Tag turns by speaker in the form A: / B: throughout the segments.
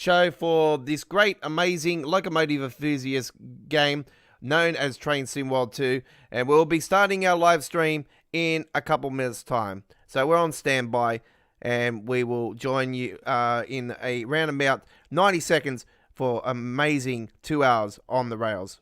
A: show for this great, amazing locomotive enthusiast game known as Train Sim World 2, and we'll be starting our live stream in a couple minutes' time. So we're on standby, and we will join you in a round about 90 seconds for amazing 2 hours on the rails.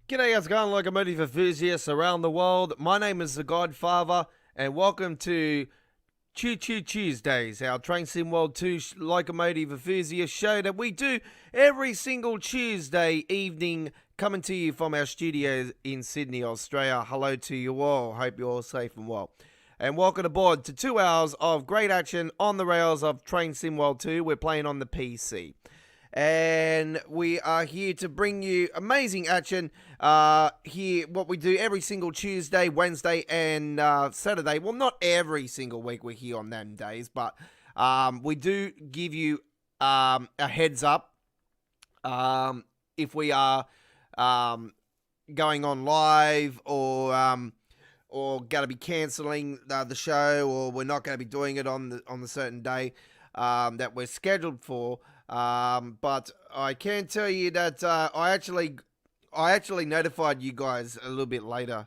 A: G'day, how's it going, locomotive enthusiasts around the world? My name is The Godfather, and welcome to Choo Tuesdays, our Train Sim World 2 locomotive enthusiast show that we do every single Tuesday evening, coming to you from our studios in Sydney, Australia. Hello to you all. Hope you're all safe and well. And welcome aboard to 2 hours of great action on the rails of Train Sim World 2. We're playing on the PC. And we are here to bring you amazing action here, what we do every single Tuesday, Wednesday, and Saturday. Well, not every single week we're here on them days, but we do give you a heads up if we are going on live or going to be cancelling the show, or we're not going to be doing it on the certain day that we're scheduled for. But I can tell you that I actually notified you guys a little bit later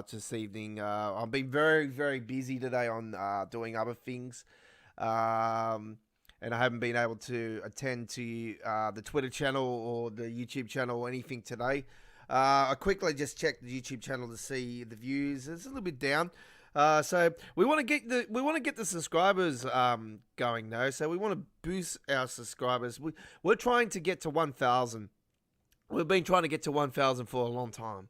A: this evening. I've been very, very busy today on doing other things, and I haven't been able to attend to the Twitter channel or the YouTube channel or anything today. I quickly just checked the YouTube channel to see the views. It's a little bit down. So we want to get the subscribers going though. So we want to boost our subscribers. We're trying to get to 1,000. We've been trying to get to 1,000 for a long time.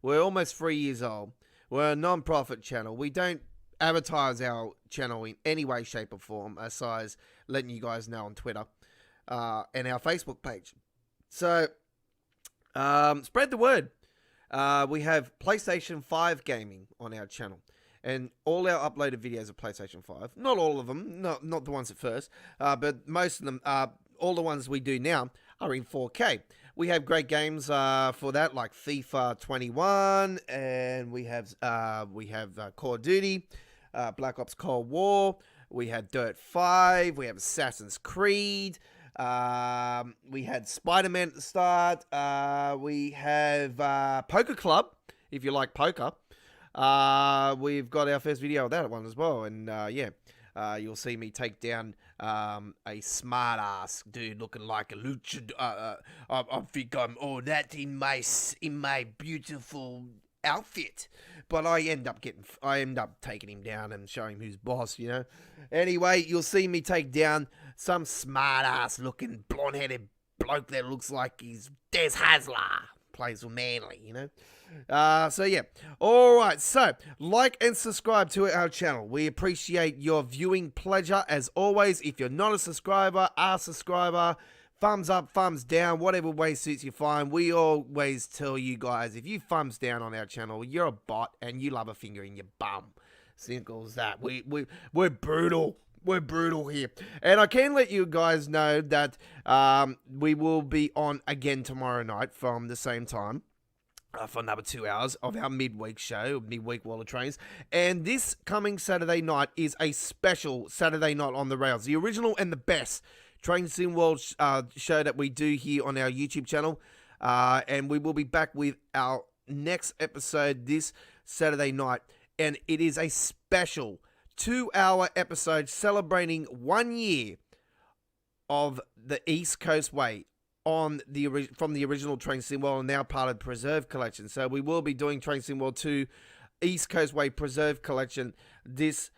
A: We're almost 3 years old. We're a non-profit channel. We don't advertise our channel in any way, shape, or form, aside letting you guys know on Twitter and our Facebook page. So spread the word. We have PlayStation 5 gaming on our channel. And all our uploaded videos of PlayStation 5, not all of them, not the ones at first, but most of them, all the ones we do now are in 4K. We have great games for that, like FIFA 21, and we have Call of Duty, Black Ops Cold War, we had Dirt 5, we have Assassin's Creed, we had Spider-Man at the start, we have Poker Club, if you like poker. We've got our first video of that one as well, and you'll see me take down a smart ass dude looking like a luchador. I think I'm all that in my beautiful outfit, but I end up taking him down and showing him who's boss, you know. Anyway, you'll see me take down some smart ass looking blonde headed bloke that looks like he's Des Hasler, plays for Manly, you know. So yeah, alright, so like and subscribe to our channel. We appreciate your viewing pleasure as always. If you're not a subscriber, thumbs up, thumbs down, whatever way suits you fine. We always tell you guys, if you thumbs down on our channel, you're a bot and you love a finger in your bum. Simple as that. We're brutal. We're brutal here. And I can let you guys know that we will be on again tomorrow night from the same time. For another 2 hours of our midweek show, midweek Wall of Trains. And this coming Saturday night is a special Saturday night on the rails. The original and the best Train Sim World show that we do here on our YouTube channel. And we will be back with our next episode this Saturday night. And it is a special 2-hour episode celebrating 1 year of the East Coast Way. from the original Train Sim World and now part of Preserve Collection. So we will be doing Train Sim World 2 East Coast Way Preserve Collection this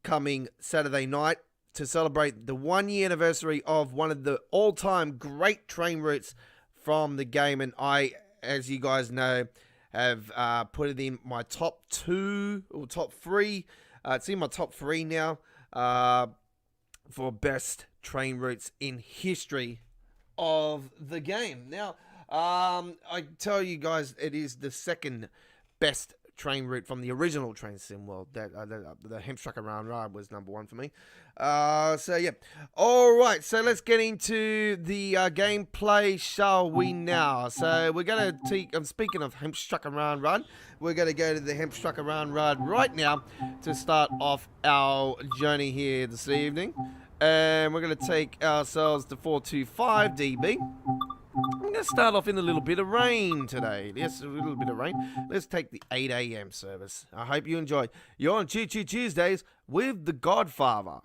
A: coming Saturday night to celebrate the 1 year anniversary of one of the all-time great train routes from the game. And I, as you guys know, have put it in my top 2 or top 3. It's in my top 3 now for best train routes in history of the game. Now, I tell you guys, it is the second best train route from the original Train Sim World. That the Hemstrucker Round Ride was number 1 for me. So yeah, all right. So let's get into the gameplay, shall we now? So we're gonna take. I'm speaking of Hemstrucker Round Ride. We're gonna go to the Hemstrucker Round Ride right now to start off our journey here this evening, and we're gonna take ourselves to 425 dB. I'm going to start off in a little bit of rain today. Yes, a little bit of rain. Let's take the 8 a.m. service. I hope you enjoy. You're on Choo Choo Tuesdays with the Godfather.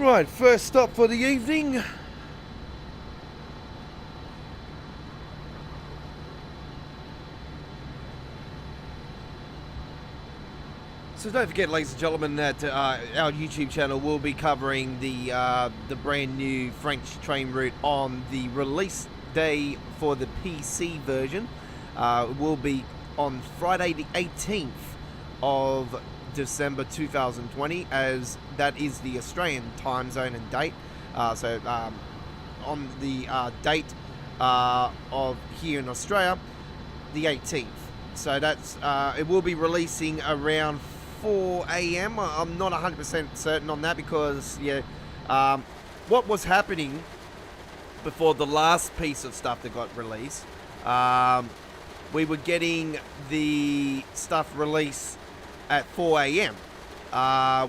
A: Right, first stop for the evening. So don't forget, ladies and gentlemen, that our YouTube channel will be covering the brand new French train route on the release day for the PC version. It will be on Friday the 18th of December 2020, as that is the Australian time zone and date. So on the date of here in Australia, the 18th. So that's it will be releasing around 4 a.m. I'm not 100% certain on that because, yeah, what was happening before the last piece of stuff that got released, we were getting the stuff released at 4 a.m.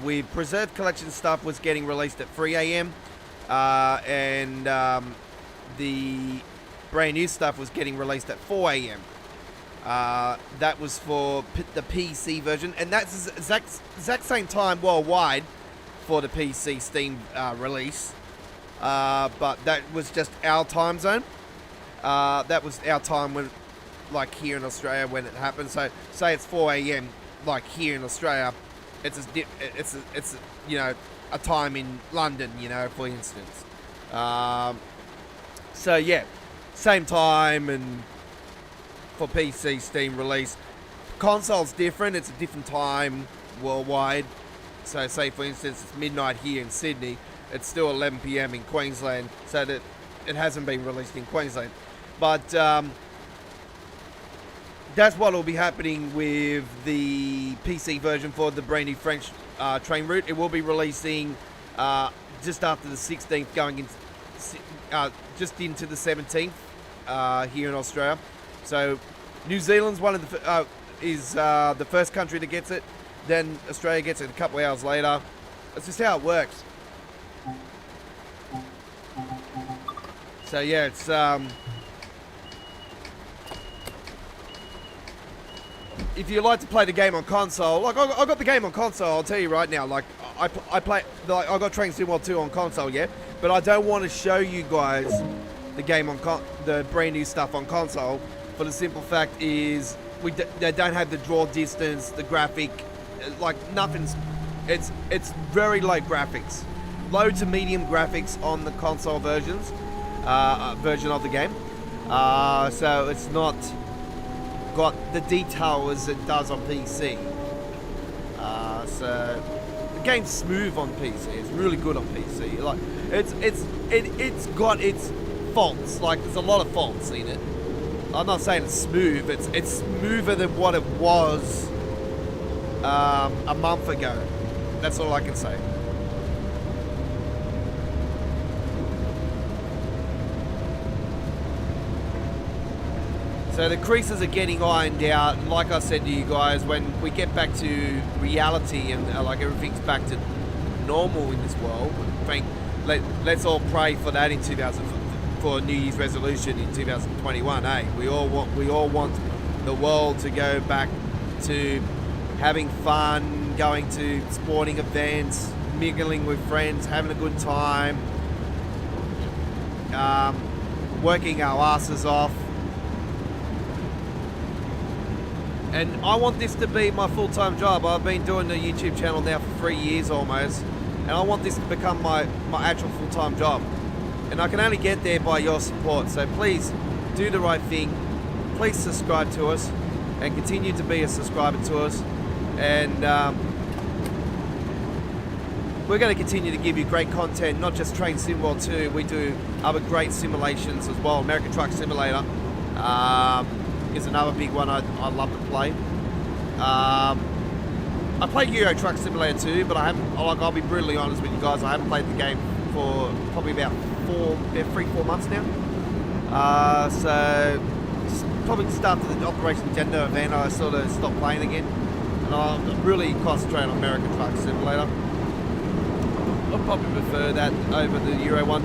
A: With Preserved Collection stuff was getting released at 3 a.m. And the brand new stuff was getting released at 4 a.m. That was for the PC version, and that's the exact same time worldwide for the PC Steam release. But that was just our time zone. That was our time when, like here in Australia, when it happened. So say it's 4 a.m. like here in Australia, it's you know, a time in London, you know, for instance. So yeah, same time. And for PC Steam release, console's different. It's a different time worldwide. So say for instance it's midnight here in Sydney, it's still 11 p.m. in Queensland, so that it hasn't been released in Queensland. But that's what will be happening with the PC version for the brand new French train route. It will be releasing just after the 16th, going into just into the 17th here in Australia. So New Zealand's one of the is the first country that gets it. Then Australia gets it a couple of hours later. That's just how it works. So yeah, it's if you like to play the game on console, like I got the game on console. I'll tell you right now, like I play, like I got Train Sim World 2 on console, yeah, but I don't want to show you guys the game on the brand new stuff on console. For the simple fact is, they don't have the draw distance, the graphic, like nothing's. It's very low graphics, low to medium graphics on the console version of the game. So it's not got the detail as it does on PC. So the game's smooth on PC. It's really good on PC. Like it's got its faults. Like there's a lot of faults in it. I'm not saying it's smooth. It's smoother than what it was a month ago. That's all I can say. So the creases are getting ironed out. Like I said to you guys, when we get back to reality and like everything's back to normal in this world, let's all pray for that in 2000. For New Year's resolution in 2021, we all want the world to go back to having fun, going to sporting events, mingling with friends, having a good time, working our asses off. And I want this to be my full-time job. I've been doing the YouTube channel now for 3 years almost, and I want this to become my actual full-time job. And I can only get there by your support. So please do the right thing. Please subscribe to us and continue to be a subscriber to us. And we're going to continue to give you great content, not just Train Sim World 2. We do other great simulations as well. American Truck Simulator is another big one I love to play. I played Euro Truck Simulator 2, but I haven't. Like, I'll be brutally honest with you guys, I haven't played the game for probably about 3-4 months now. So probably just after the Operation Gender event, I sort of stopped playing again, and I'm really concentrating on American Truck Simulator. I'll probably prefer that over the Euro one.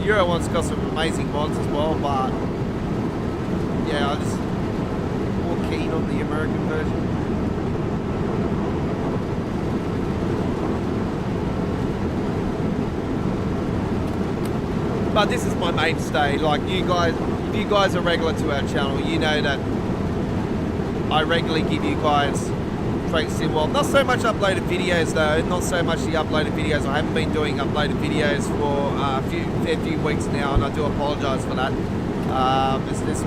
A: The Euro one's got some amazing mods as well, but yeah, I'm just more keen on the American version. But this is my mainstay. Like you guys, if you guys are regular to our channel, you know that I regularly give you guys Train Sim World. Not so much uploaded videos though. Not so much the uploaded videos. I haven't been doing uploaded videos for a few weeks now, and I do apologise for that.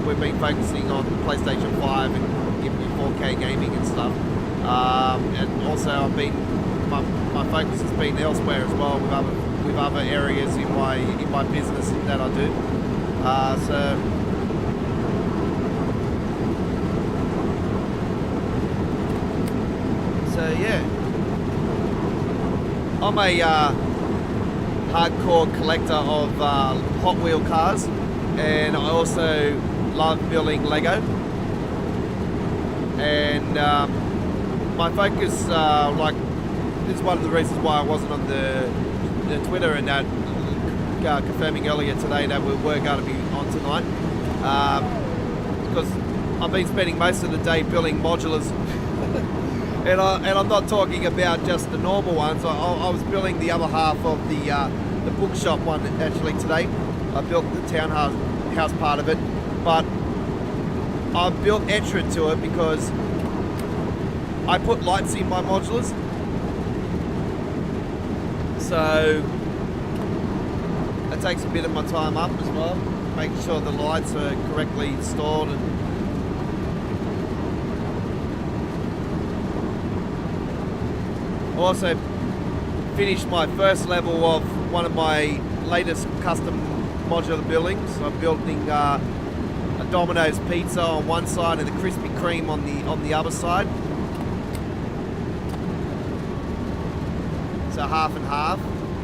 A: We've been focusing on PlayStation 5 and giving you 4K gaming and stuff. And also my focus has been elsewhere as well with other areas in my business that I do. So yeah, I'm a hardcore collector of Hot Wheel cars, and I also love building Lego. And my focus, this is one of the reasons why I wasn't on the Twitter and that, confirming earlier today that we were going to be on tonight, because I've been spending most of the day building modulars. And I'm not talking about just the normal ones. I was building the other half of the bookshop one actually today. I built the townhouse part of it, but I built extra to it because I put lights in my modulars. So that takes a bit of my time up as well, making sure the lights are correctly installed. And I also finished my first level of one of my latest custom modular buildings. I'm building a Domino's pizza on one side and the Krispy Kreme on the other side. So half and half.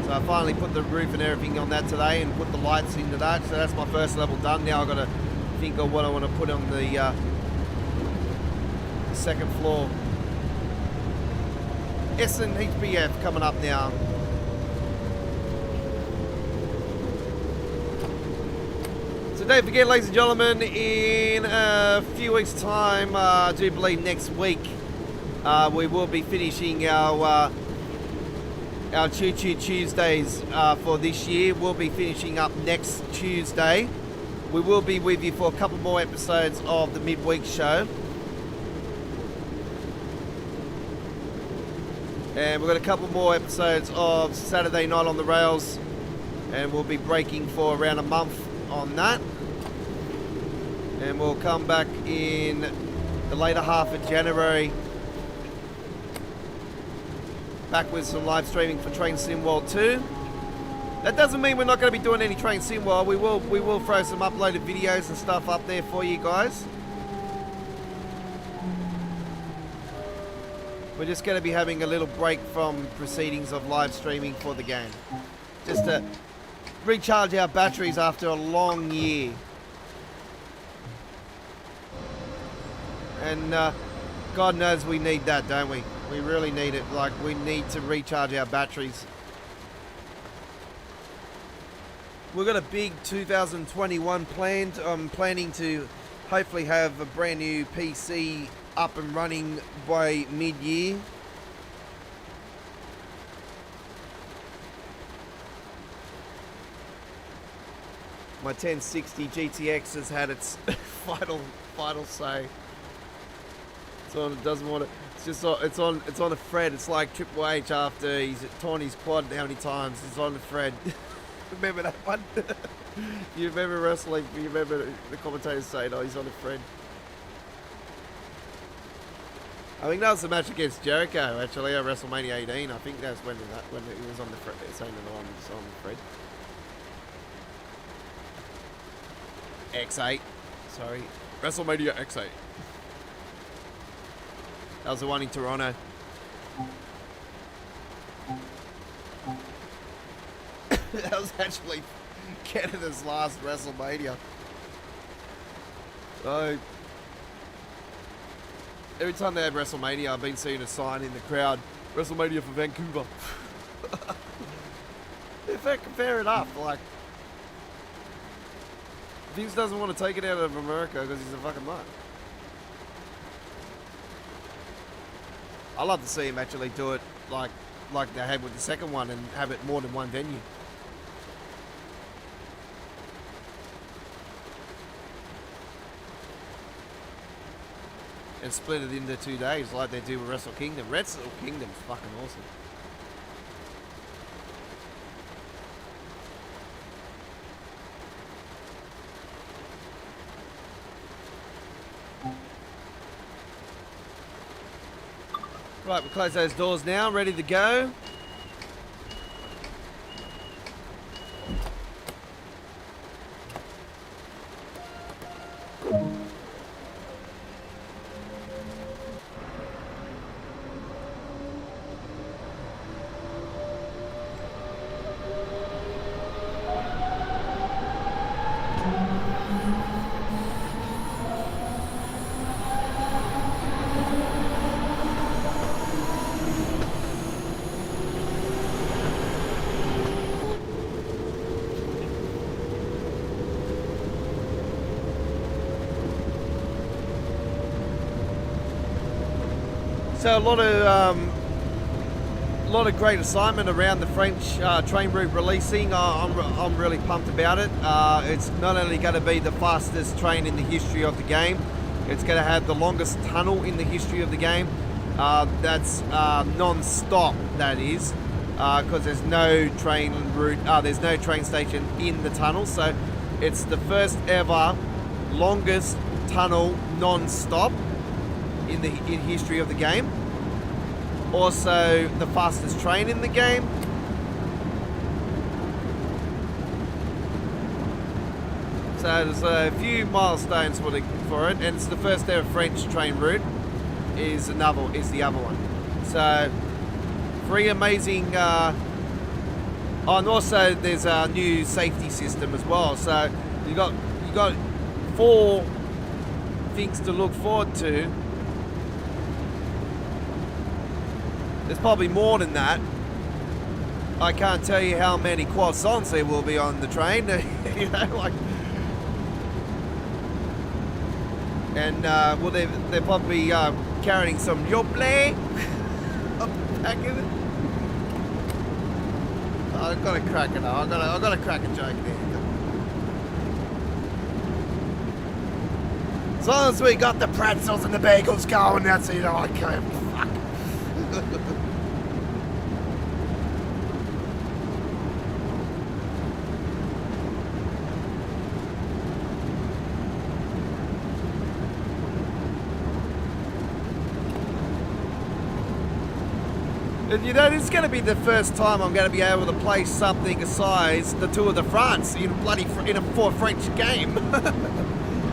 A: So I finally put the roof and everything on that today and put the lights into that. So that's my first level done. Now I've got to think of what I want to put on the second floor. S and HBF coming up now. So don't forget, ladies and gentlemen, in a few weeks' time, I do believe next week, we will be finishing our Choo Choo Tuesdays for this year. We'll be finishing up next Tuesday. We will be with you for a couple more episodes of the midweek show. And we've got a couple more episodes of Saturday Night on the Rails, and we'll be breaking for around a month on that. And we'll come back in the later half of January, back with some live streaming for Train Sim World 2. That doesn't mean we're not going to be doing any Train Sim World. We will throw some uploaded videos and stuff up there for you guys. We're just going to be having a little break from proceedings of live streaming for the game, just to recharge our batteries after a long year. And God knows we need that, don't we? We really need it. Like, we need to recharge our batteries. We've got a big 2021 planned. I'm planning to hopefully have a brand new PC up and running by mid-year. My 1060 GTX has had its final say. So it doesn't want to. It's just it's on a thread. It's like Triple H after he's torn his quad how many times. It's on the thread. Remember that one? You remember wrestling? You remember the commentators saying, "Oh, he's on the thread." I think that was the match against Jericho, actually, at WrestleMania 18. I think that's when he was on the thread, saying that on the thread. X8. Sorry. WrestleMania X8. That was the one in Toronto. That was actually Canada's last WrestleMania. So, every time they had WrestleMania, I've been seeing a sign in the crowd, WrestleMania for Vancouver. Fair enough. Like, Vince doesn't want to take it out of America because he's a fucking nut. I'd love to see him actually do it like they had with the second one and have it more than one venue. and split it into 2 days like they do with Wrestle Kingdom. Wrestle Kingdom's fucking awesome. Right, we close those doors now, ready to go. So a lot of great excitement around the French train route releasing. I'm really pumped about it. It's not only going to be the fastest train in the history of the game, it's going to have the longest tunnel in the history of the game. That's non-stop, that is, because there's no train route. There's no train station in the tunnel, so it's the first ever longest tunnel non-stop in history of the game. Also the fastest train in the game. So there's a few milestones for it, and it's the first ever French train route is the other one. So 3 amazing and also there's a new safety system as well. So you got 4 things to look forward to. There's probably more than that. I can't tell you how many croissants there will be on the train. You know, like, and well, they're probably carrying some yoplait up the back of it. I've got to crack it up. I've got to crack a joke there. As long as we got the pretzels and the bagels going, that's, you know, okay. Fuck. And, you know, this is going to be the first time I'm going to be able to play something besides the Tour de France in a French game.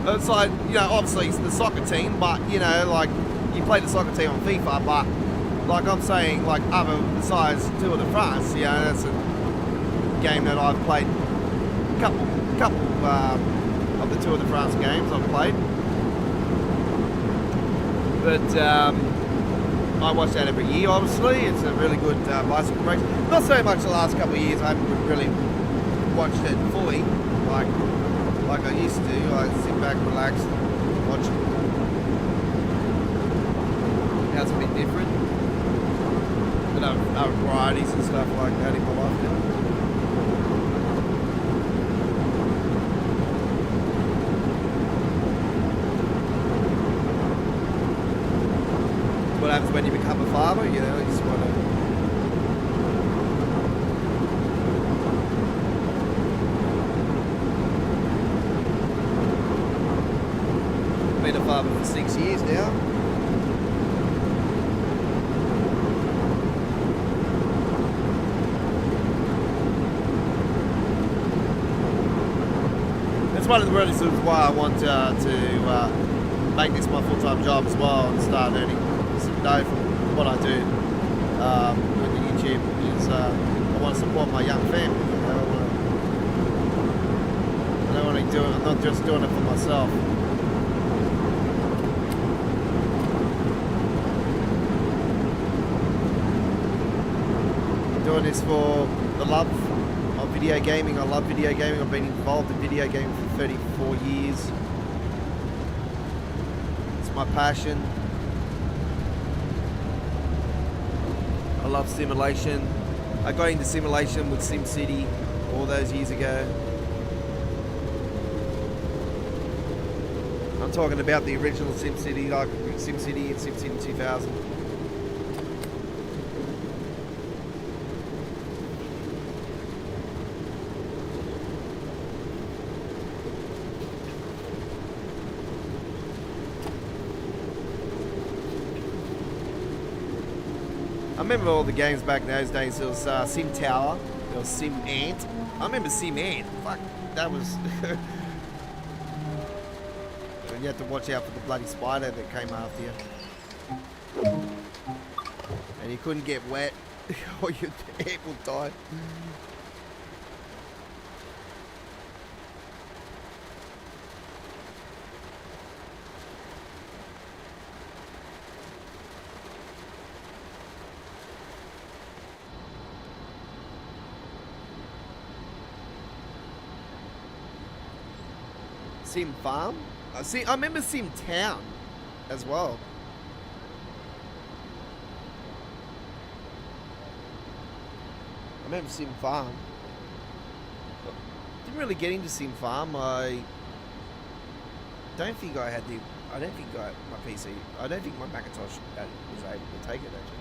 A: It's like, you know, obviously it's the soccer team, but, you know, like, you play the soccer team on FIFA, but, like I'm saying, like, other besides Tour de France, you know, that's a game that I've played, a couple of the Tour de France games I've played. But, I watch that every year, obviously. It's a really good bicycle race. Not so much the last couple of years. I haven't really watched it fully, like I used to. I sit back, relax, watch it. Now it's a bit different. But other varieties and stuff like that in my life now. What happens when you become a father, you know, you just want to... Been a father for 6 years now. It's one of the reasons why I want to make this my full-time job as well and start earning some dough from what I do with the YouTube. Is I want to support my young family. You know, I don't want to do it. I'm not just doing it for myself. I'm doing this for the love of video gaming. I love video gaming. I've been involved in video gaming for 34 years. It's my passion. I love simulation. I got into simulation with SimCity all those years ago. I'm talking about the original SimCity, like SimCity and SimCity 2000. I remember all the games back in those days. There was Sim Tower, there was Sim Ant. I remember Sim Ant. Fuck, that was... You had to watch out for the bloody spider that came after you. And you couldn't get wet or your ant will die. Sim Farm? I remember Sim Town as well. I remember Sim Farm. Didn't really get into Sim Farm. I don't think I had my PC. I don't think my Macintosh was able to take it actually.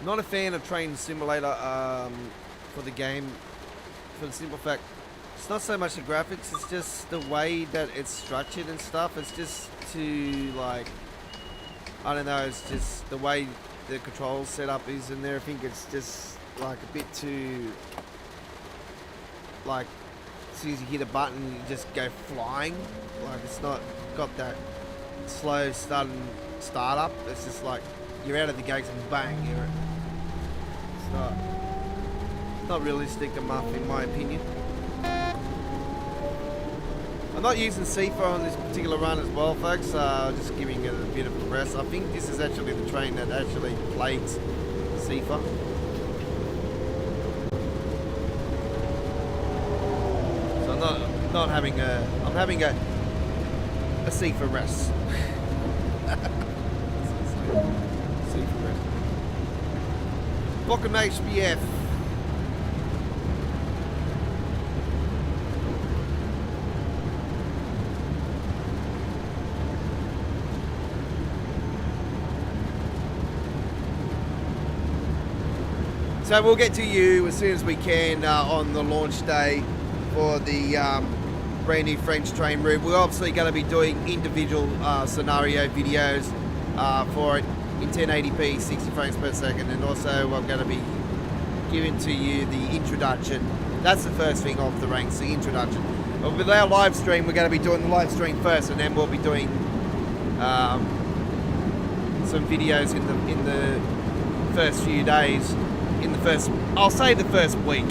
A: Not a fan of Train Simulator for the game, for the simple fact, it's not so much the graphics, it's just the way that it's structured and stuff. It's just too, like, I don't know, it's just the way the control setup is in there. I think it's just, like, a bit too, like, as soon as you hit a button, you just go flying. Like, it's not got that slow startup. It's just like, you're out of the gates and bang, it's not realistic enough in my opinion. I'm not using SIFA on this particular run as well, folks. Just giving it a bit of a rest. I think this is actually the train that actually plates SIFA. So I'm having a SIFA rest. Welcome HBF. So we'll get to you as soon as we can on the launch day for the brand new French train route. We're obviously going to be doing individual scenario videos for it in 1080p, 60 frames per second, and also I'm going to be giving to you the introduction. That's the first thing of the ranks, the introduction. But with our live stream, we're going to be doing the live stream first, and then we'll be doing some videos in the first few days. I'll say the first week.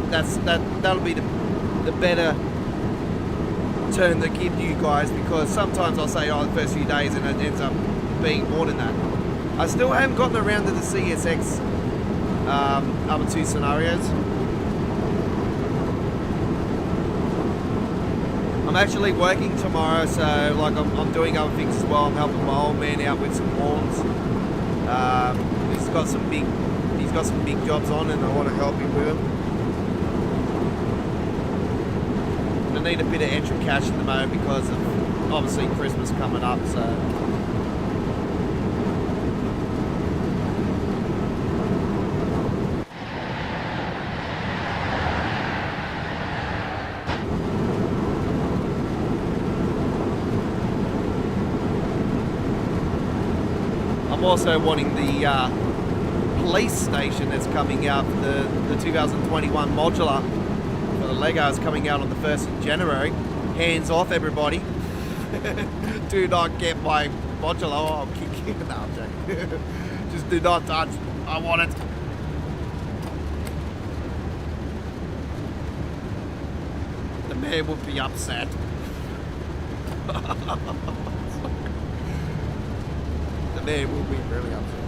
A: That'll be the better term to give you guys, because sometimes I'll say the first few days and it ends up being more than that. I still haven't gotten around to the CSX other two scenarios. I'm actually working tomorrow, so like I'm doing other things as well. I'm helping my old man out with some lawns. He's got some big jobs on, and I want to help him with them. I need a bit of extra cash at the moment because of obviously Christmas coming up, so. I'm also wanting the police station that's coming out for the 2021 modular for the Legos coming out on the 1st of January. Hands off, everybody. Do not get my modular. Oh, I'll kick you. No, I'm joking. Just do not touch. I want it. The man would be upset. The man will be really upset.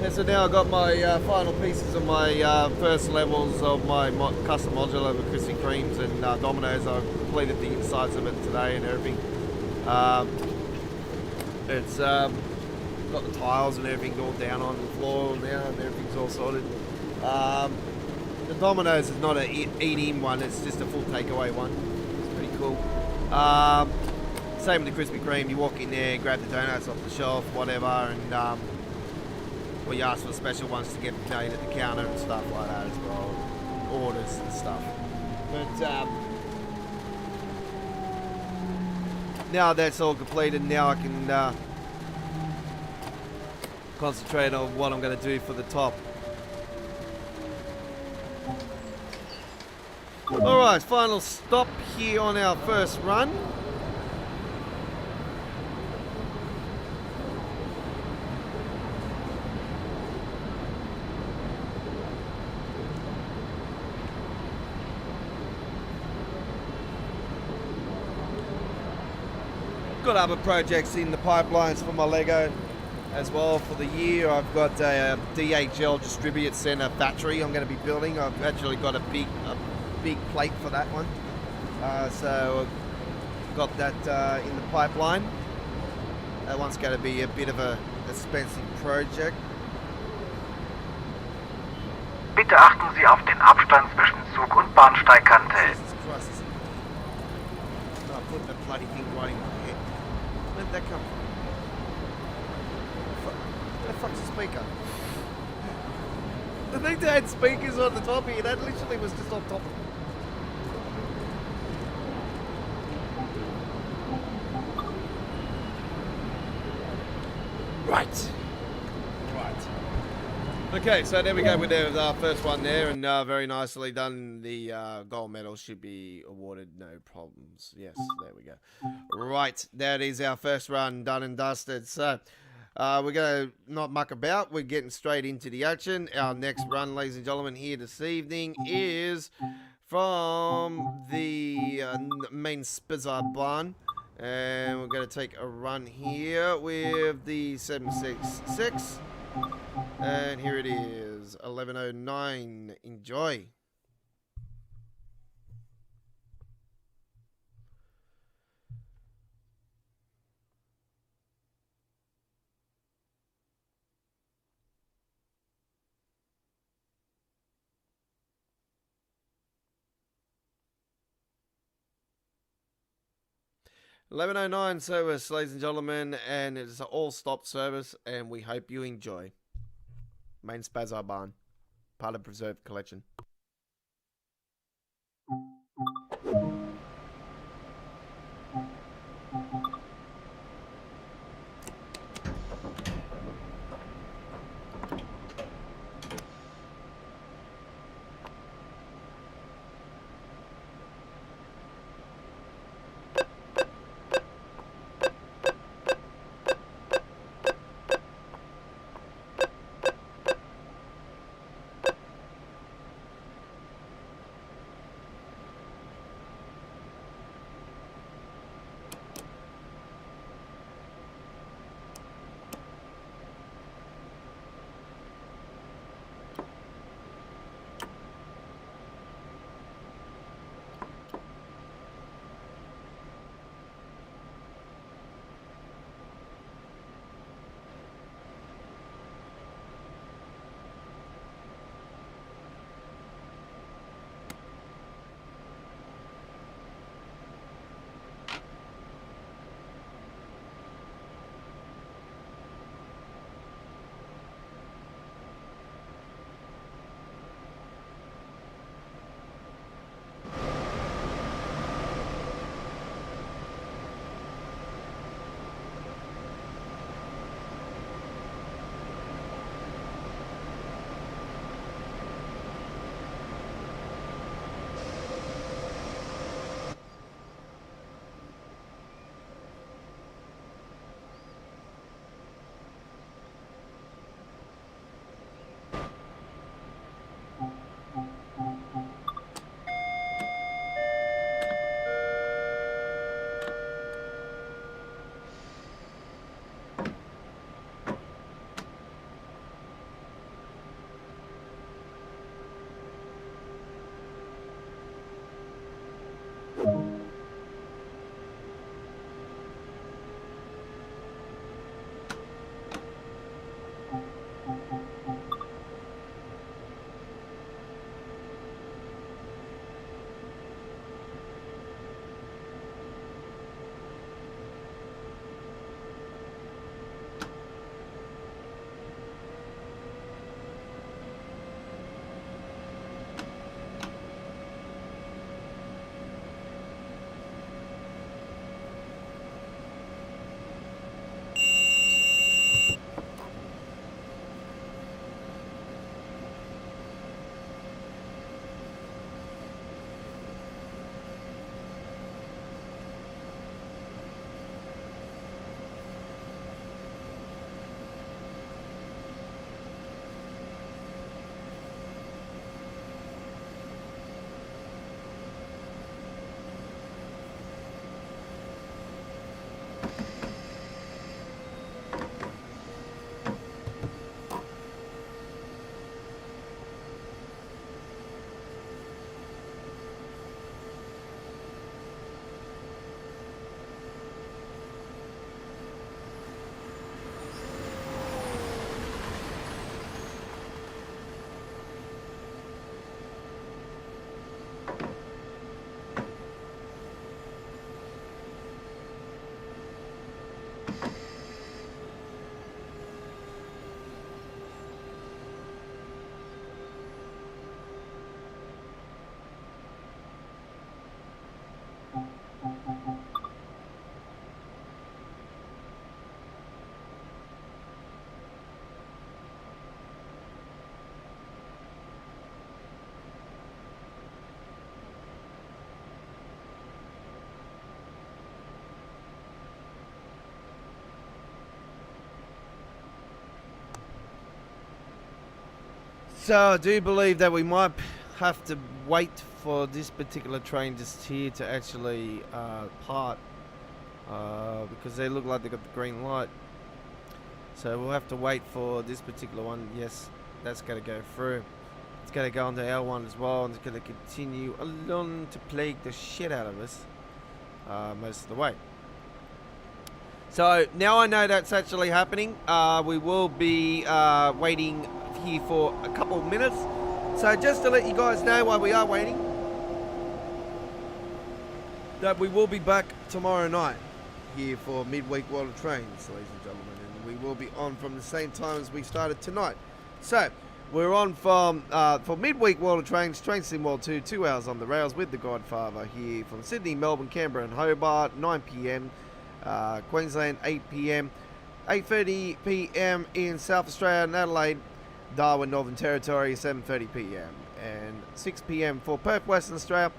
A: Yeah, so now I got my final pieces of my first levels of my custom modular with Krispy Kremes and Domino's. I've completed the insides of it today and everything. It's got the tiles and everything all down on the floor now, and everything's all sorted. The Domino's is not an eat-in one; it's just a full takeaway one. It's pretty cool. Same with the Krispy Kreme. You walk in there, grab the donuts off the shelf, whatever, and well, you ask for special ones to get made at the counter and stuff like that as well, orders and stuff. But now that's all completed. Now I can concentrate on what I'm going to do for the top. Alright, final stop here on our first run. Got other projects in the pipelines for my Lego as well for the year. I've got a DHL distributed center factory I'm going to be building. I've actually got a big plate for that one. So I've got that in the pipeline. That one's going to be a bit of a expensive project.
B: Bitte achten Sie auf den Abstand zwischen Zug und Bahnsteigkante.
A: Jesus Christ. I put that bloody thing right in my head. Where'd that come from? Where the fuck's the speaker? I think they had speakers on the top here. That literally was just on top of it. Right. Okay, so there we go with the first one there, and very nicely done. The gold medal should be awarded, no problems. Yes, there we go. Right, that is our first run done and dusted. So we're going to not muck about. We're getting straight into the action. Our next run, ladies and gentlemen, here this evening is from the main Spizzer barn. And we're going to take a run here with the 766. And here it is, 11:09. Enjoy. $11:09 service, ladies and gentlemen, and it's an all-stop service, and we hope you enjoy. Main Spazar Barn, part of Preserved Collection. So I do believe that we might have to wait for this particular train just here to actually part because they look like they got the green light. So we'll have to wait for this particular one. Yes, that's going to go through. It's going to go onto L1 as well, and it's going to continue along to plague the shit out of us most of the way. So now I know that's actually happening. We will be waiting here for a couple of minutes. So just to let you guys know while we are waiting, that we will be back tomorrow night here for Midweek World of Trains, ladies and gentlemen. And we will be on from the same time as we started tonight. So we're on from for Midweek World of Trains, Train Sim World 2, 2 hours on the rails with the Godfather here from Sydney, Melbourne, Canberra and Hobart, 9 p.m. Queensland, 8 p.m. 8:30 p.m. in South Australia and Adelaide, Darwin, Northern Territory, 7:30 p.m. and 6 p.m. for Perth, Western Australia,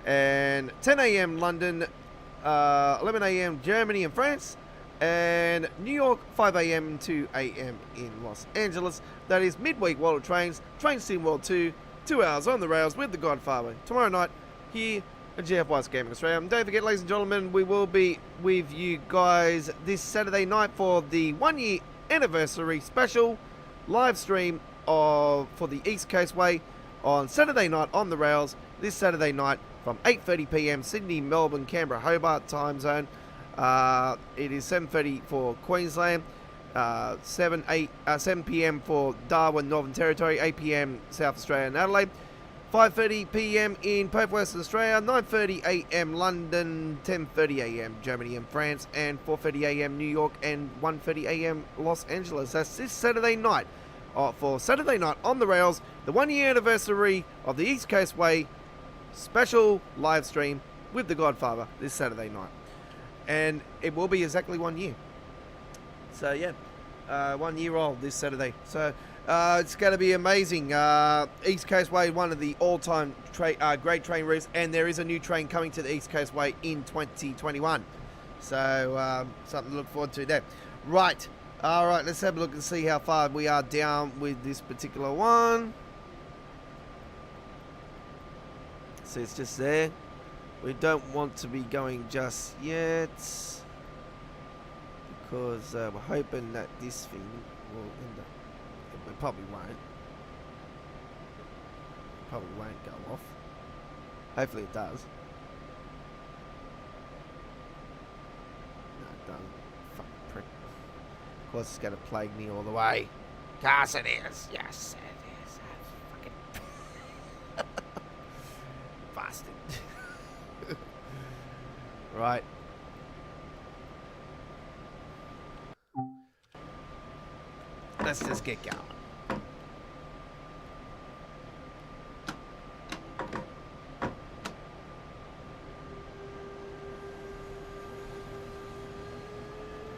A: and 10 a.m. London, 11 a.m. Germany and France, and New York, 5 a.m. and 2 a.m. in Los Angeles. That is Midweek World of Trains, Train Sim World 2, 2 hours on the rails with the Godfather. Tomorrow night here at GFY's Gaming Australia. And don't forget, ladies and gentlemen, we will be with you guys this Saturday night for the 1-year anniversary special live stream for the East Coast Way on Saturday night on the rails. This Saturday night from 8:30 p.m. Sydney, Melbourne, Canberra, Hobart time zone. It is 7:30 for Queensland, 7 p.m. for Darwin, Northern Territory, 8 p.m. South Australia and Adelaide, 5:30 p.m. in Perth, Western Australia, 9:30 a.m. London, 10:30 a.m. Germany and France, and 4:30 a.m. New York and 1:30 a.m. Los Angeles. That's this Saturday night for Saturday night on the rails, the 1-year anniversary of the East Coast Way special live stream with the Godfather this Saturday night. And it will be exactly 1 year. So yeah, 1 year old this Saturday. So it's going to be amazing. East Coast Way, one of the all-time great train routes, and there is a new train coming to the East Coast Way in 2021. So something to look forward to there. Right. All right, let's have a look and see how far we are down with this particular one. So it's just there. We don't want to be going just yet, because we're hoping that this thing will end up. It probably won't. It probably won't go off. Hopefully it does. No, it doesn't. Fucking prick. Of course it's going to plague me all the way. Yes, it is. Yes, it is. Fucking bastard. Right. Let's just get going.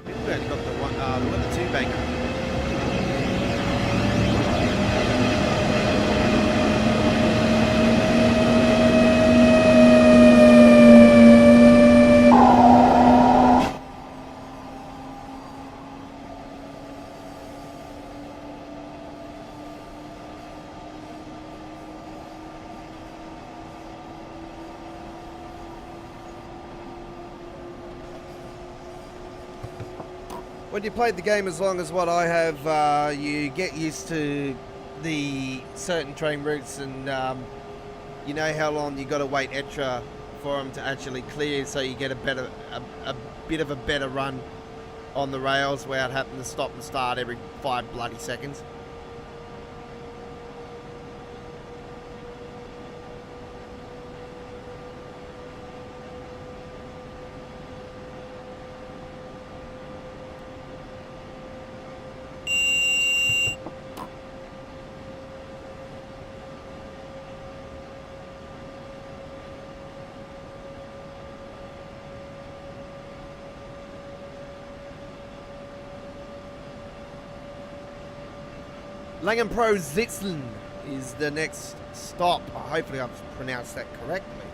A: We've only got the one, we've got the 2 banker. When you played the game as long as what I have, you get used to the certain train routes, and you know how long you got to wait extra for them to actually clear, so you get a bit of a better run on the rails without having to stop and start every 5 bloody seconds. Langenpro Zitzlin is the next stop. Hopefully I've pronounced that correctly.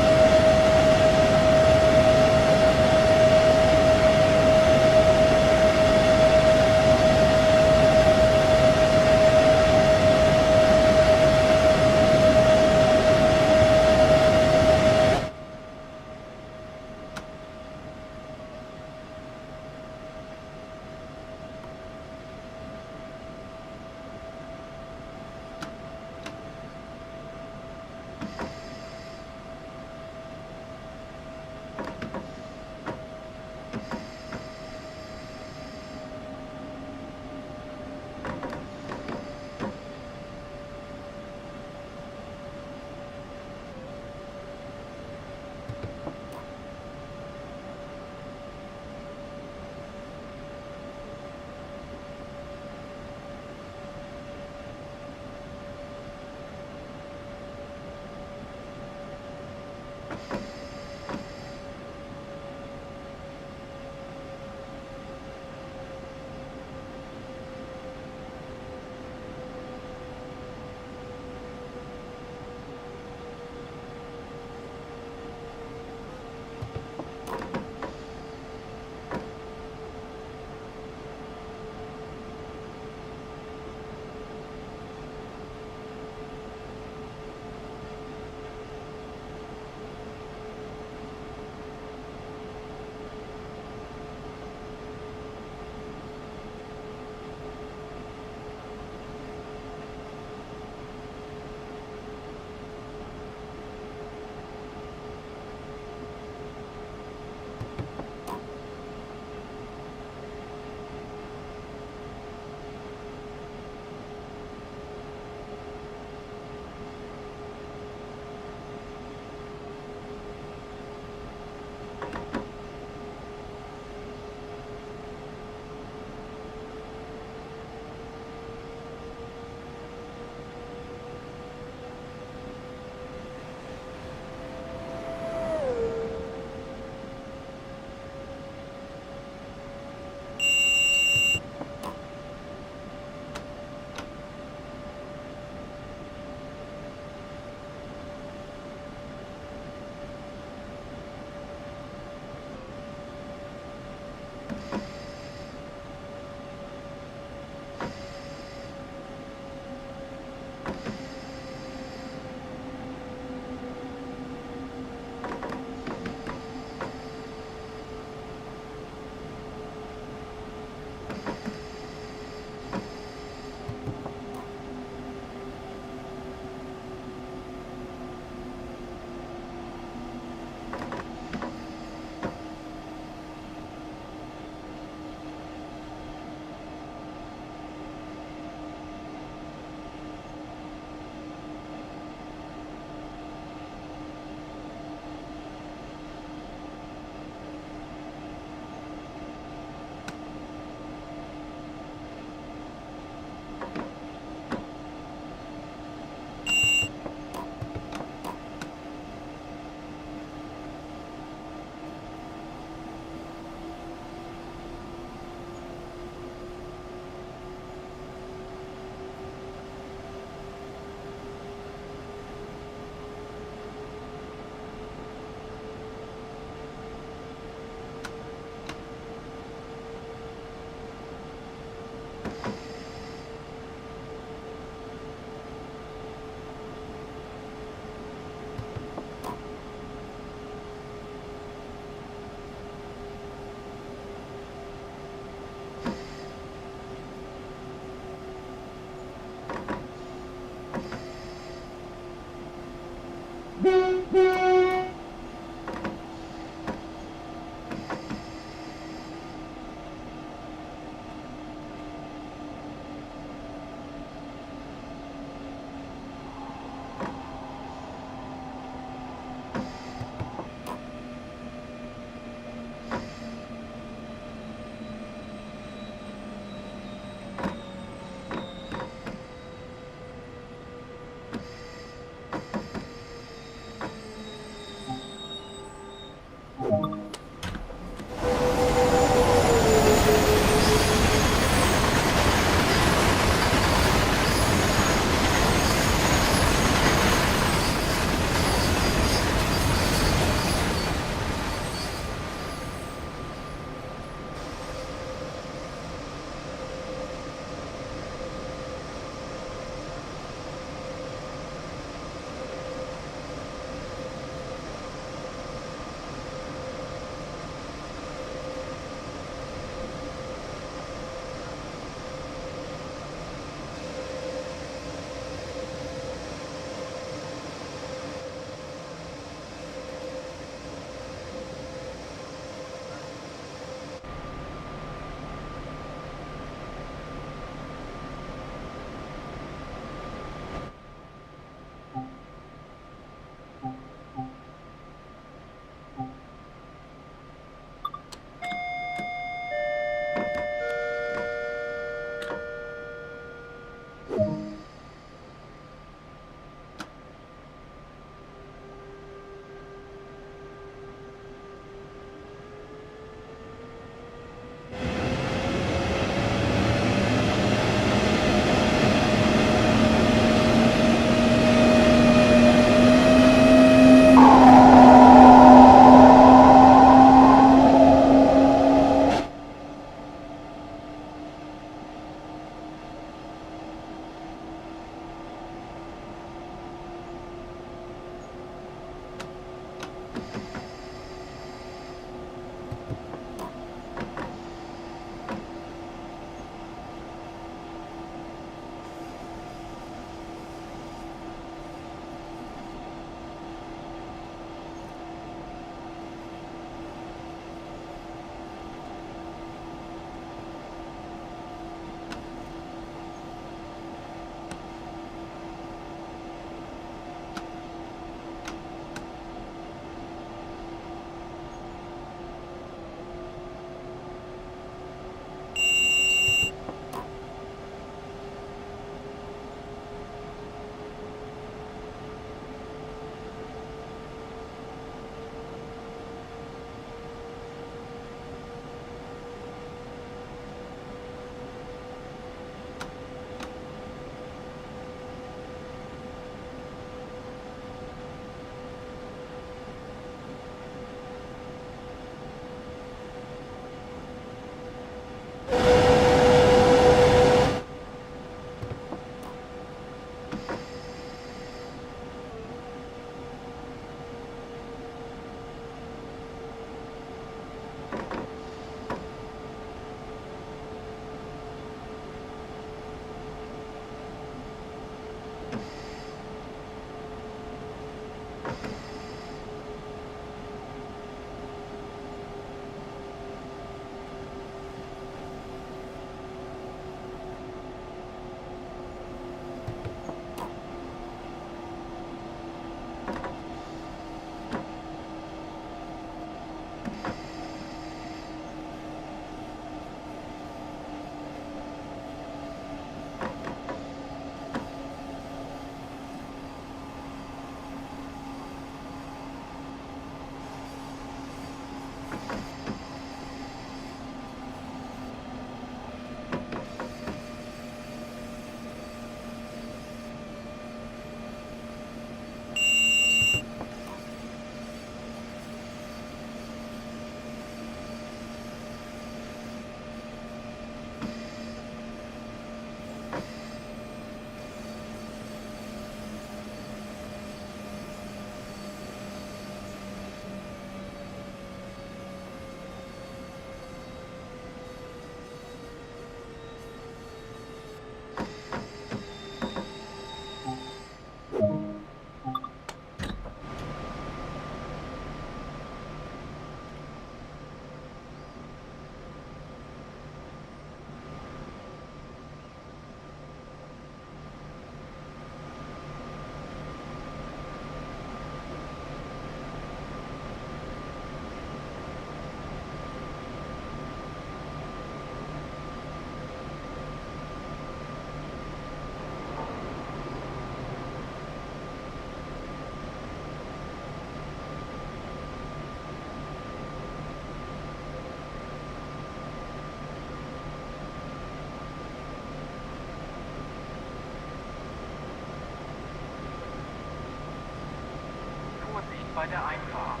B: bei der Einfahrt.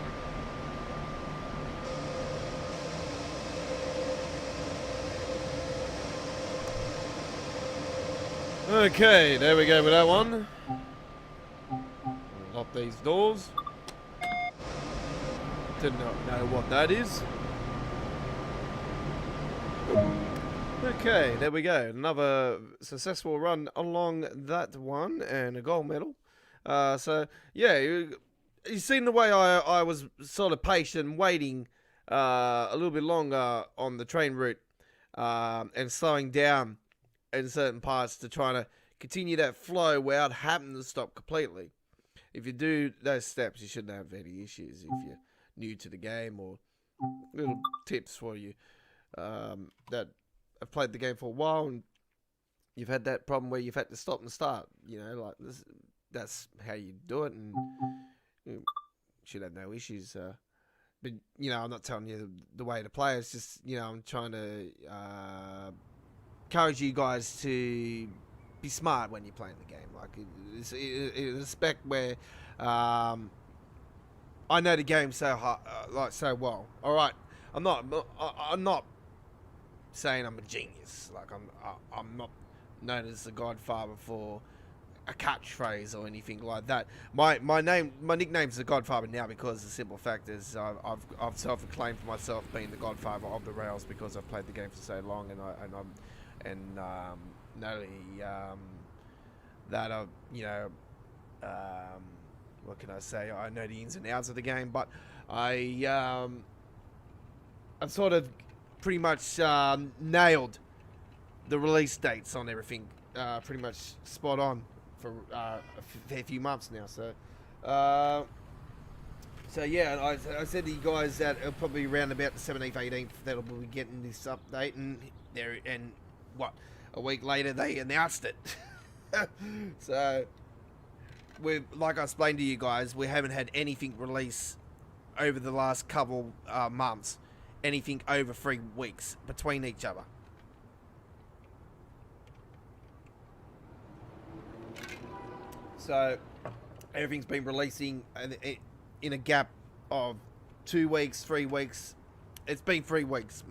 A: Okay, there we go with that one. Lock these doors. Did not know what that is. Okay, there we go. Another successful run along that one and a gold medal. So, yeah, you've seen the way I was sort of patient, waiting a little bit longer on the train route and slowing down in certain parts to try to continue that flow without having to stop completely. If you do those steps, you shouldn't have any issues if you're new to the game, or little tips for you that have played the game for a while and you've had that problem where you've had to stop and start. You know, like this, that's how you do it, and you should have no issues. But you know, I'm not telling you the way to play. It's just, you know, I'm trying to encourage you guys to be smart when you're playing the game. Like it's a spec where I know the game so hard, like so well. All right, I'm not saying I'm a genius. Like I'm not known as the Godfather for a catchphrase or anything like that. My nickname's the Godfather now because the simple fact is I've self-acclaimed for myself being the Godfather of the rails because I've played the game for so long, and not only that I, you know, what can I say? I know the ins and outs of the game, but I've sort of pretty much nailed the release dates on everything, pretty much spot on for a fair few months now. So yeah, I said to you guys that it'll probably around about the 17th, 18th that'll be getting this update, and what, a week later they announced it. So like I explained to you guys, we haven't had anything release over the last couple months, anything over 3 weeks between each other. So everything's been releasing in a gap of 2 weeks, 3 weeks. It's been 3 weeks,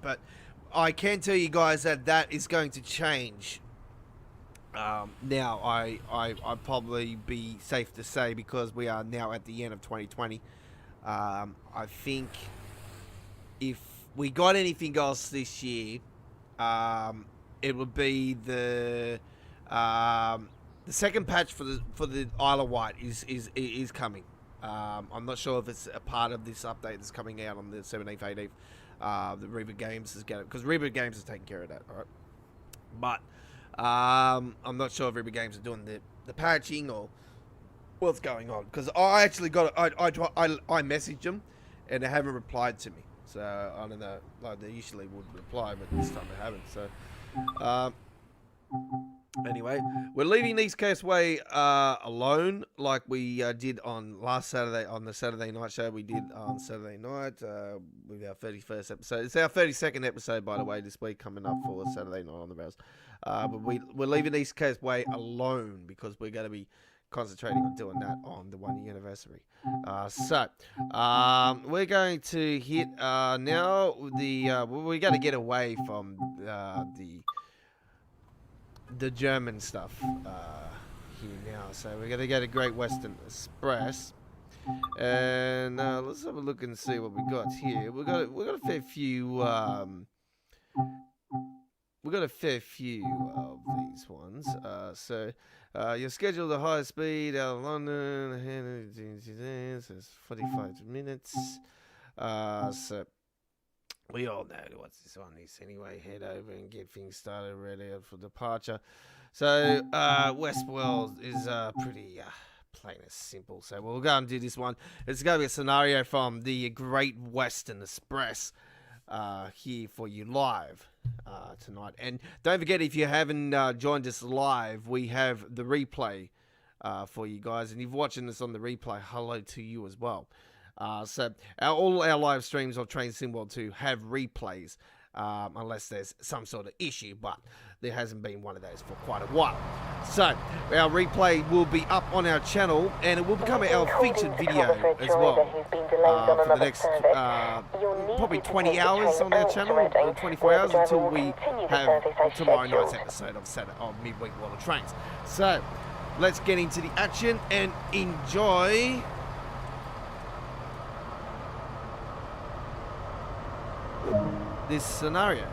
A: but I can tell you guys that is going to change. Now, I'd probably be safe to say, because we are now at the end of 2020, I think if we got anything else this year, it would be the second patch for the Isle of Wight is coming. I'm not sure if it's a part of this update that's coming out on the 17th, 18th. The Reba Games is going to, because Reba Games is taking care of that, all right? But I'm not sure if Reba Games are doing the patching or what's going on, because I actually got I messaged them and they haven't replied to me. So I don't know. Like, they usually would reply, but this time they haven't. So anyway, we're leaving East Coast Way alone, like we did on last Saturday, on the Saturday night show we did on Saturday night with our 31st episode. It's our 32nd episode, by the way, this week, coming up for Saturday night on the Rails. But we're leaving East Coast Way alone because we're going to be concentrating on doing that on the 1 year anniversary. So we're going to hit now we got to get away from the German stuff here now. So we're going to go to Great Western Express, and let's have a look and see what we got here. We got a fair few. We got a fair few of these ones. So you're scheduled at high speed out of London. It's 45 minutes. So we all know what this one is anyway. Head over and get things started, ready for departure. So Westworld is pretty plain and simple. So we'll go and do this one. It's going to be a scenario from the Great Western Express here for you live tonight. And don't forget, if you haven't joined us live, we have the replay for you guys. And if you're watching this on the replay, hello to you as well. So all our live streams of Train Sim World 2 have replays, unless there's some sort of issue. But there hasn't been one of those for quite a while. So our replay will be up on our channel, and it will become our featured video as well for the next probably 20 hours on our channel, or 24 hours until we have tomorrow night's episode of Midweek World of Trains. So let's get into the action and enjoy this scenario.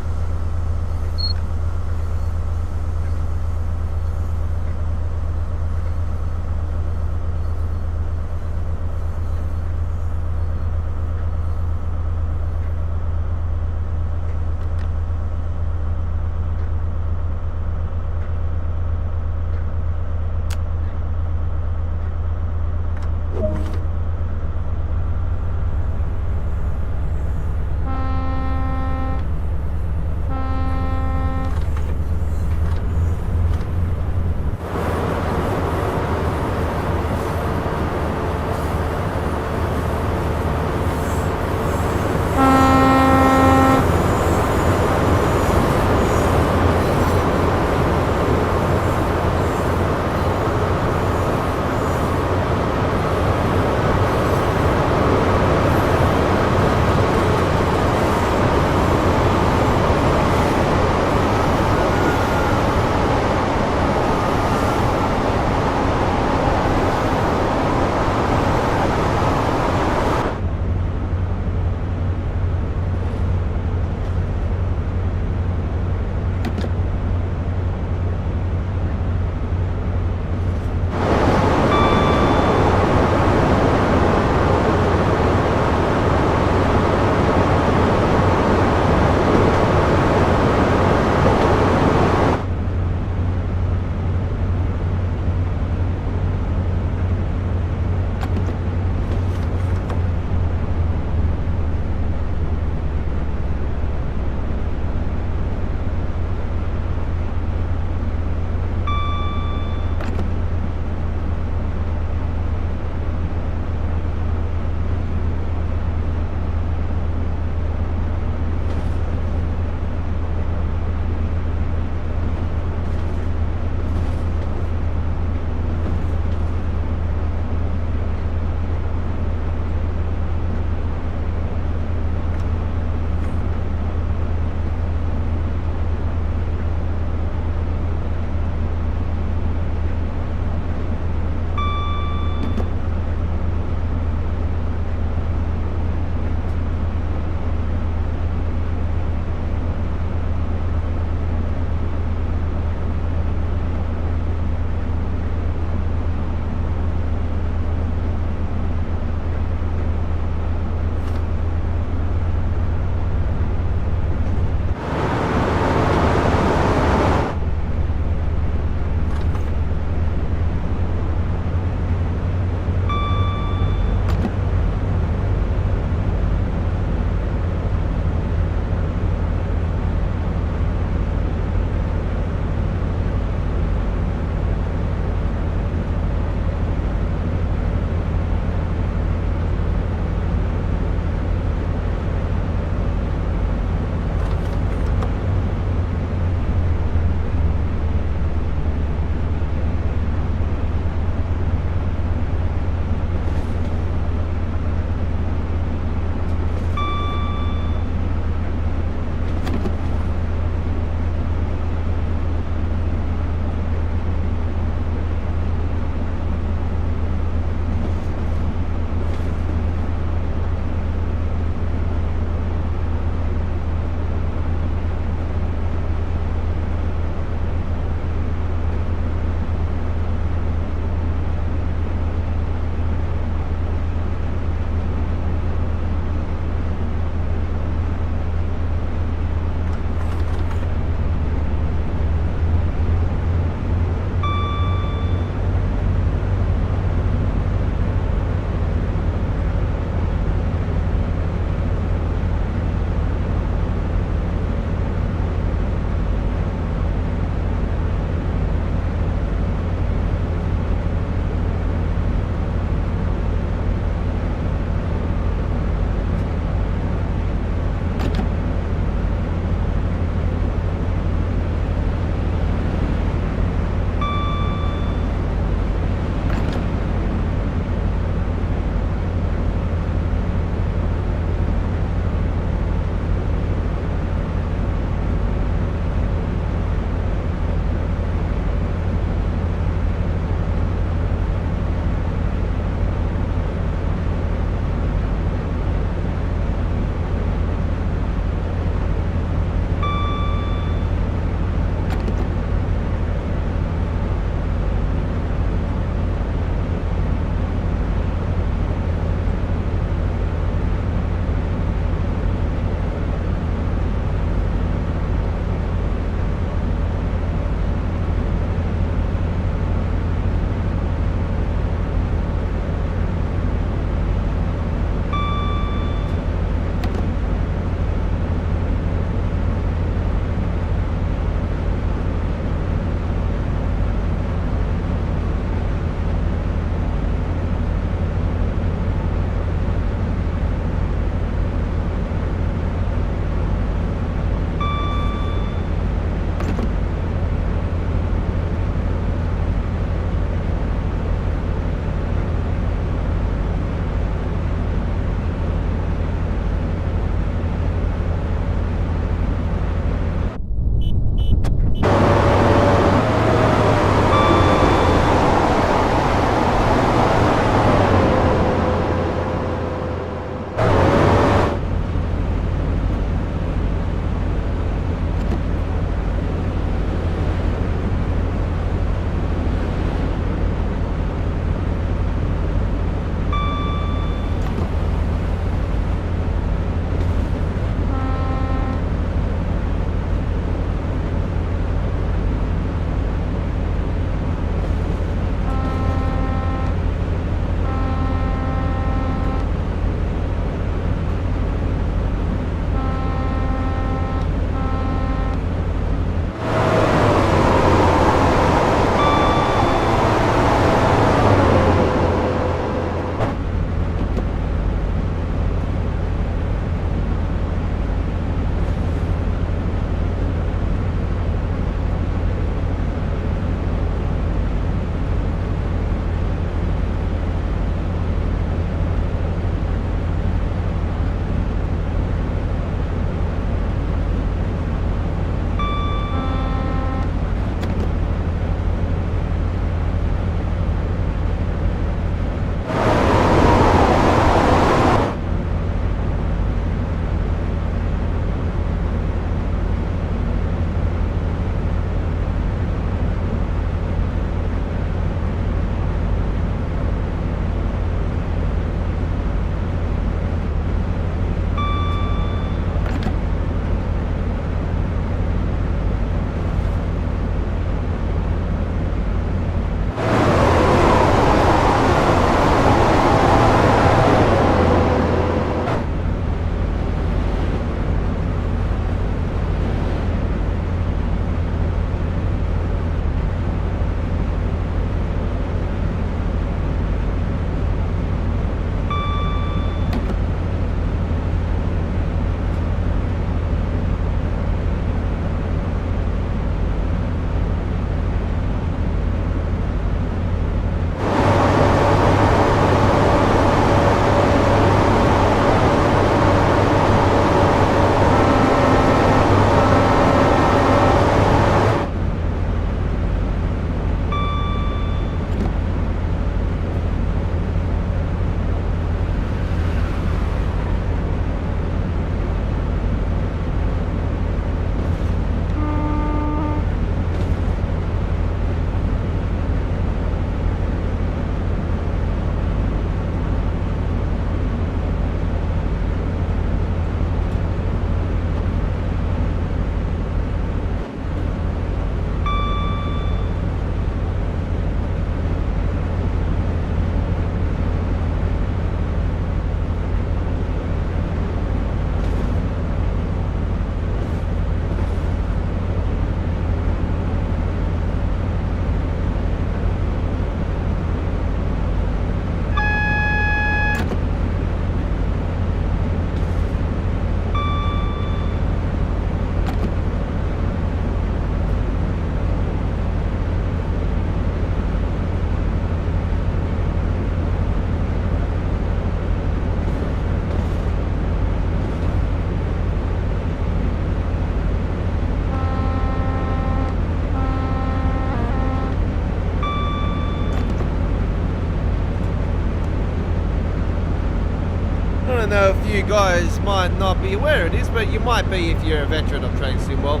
A: guys might not be aware of this, but you might be if you're a veteran of Train Sim World.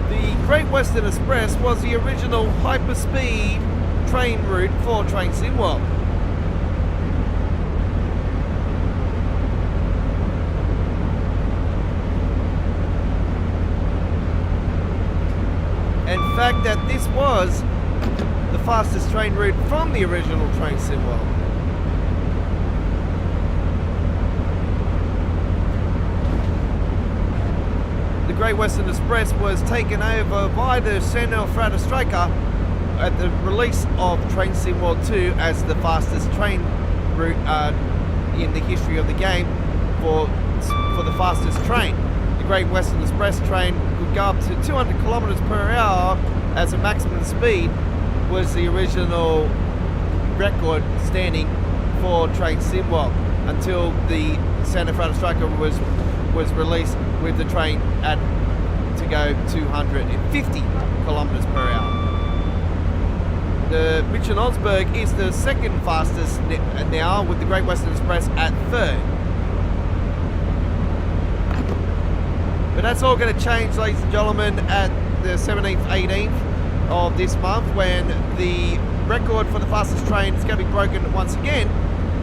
A: The Great Western Express was the original hyperspeed train route for Train Sim World. In fact, that this was the fastest train route from the original Train Sim World. The Great Western Express was taken over by the San Frata Striker at the release of Train Sim World 2 as the fastest train route in the history of the game for the fastest train. The Great Western Express train could go up to 200 kilometers per hour as a maximum speed, was the original record standing for Train Sim World until the Santa Frata Striker was released with the train to go 250 kilometers per hour. The Mission Osberg is the second fastest now, with the Great Western Express at third. But that's all going to change, ladies and gentlemen, at the 17th, 18th of this month, when the record for the fastest train is going to be broken once again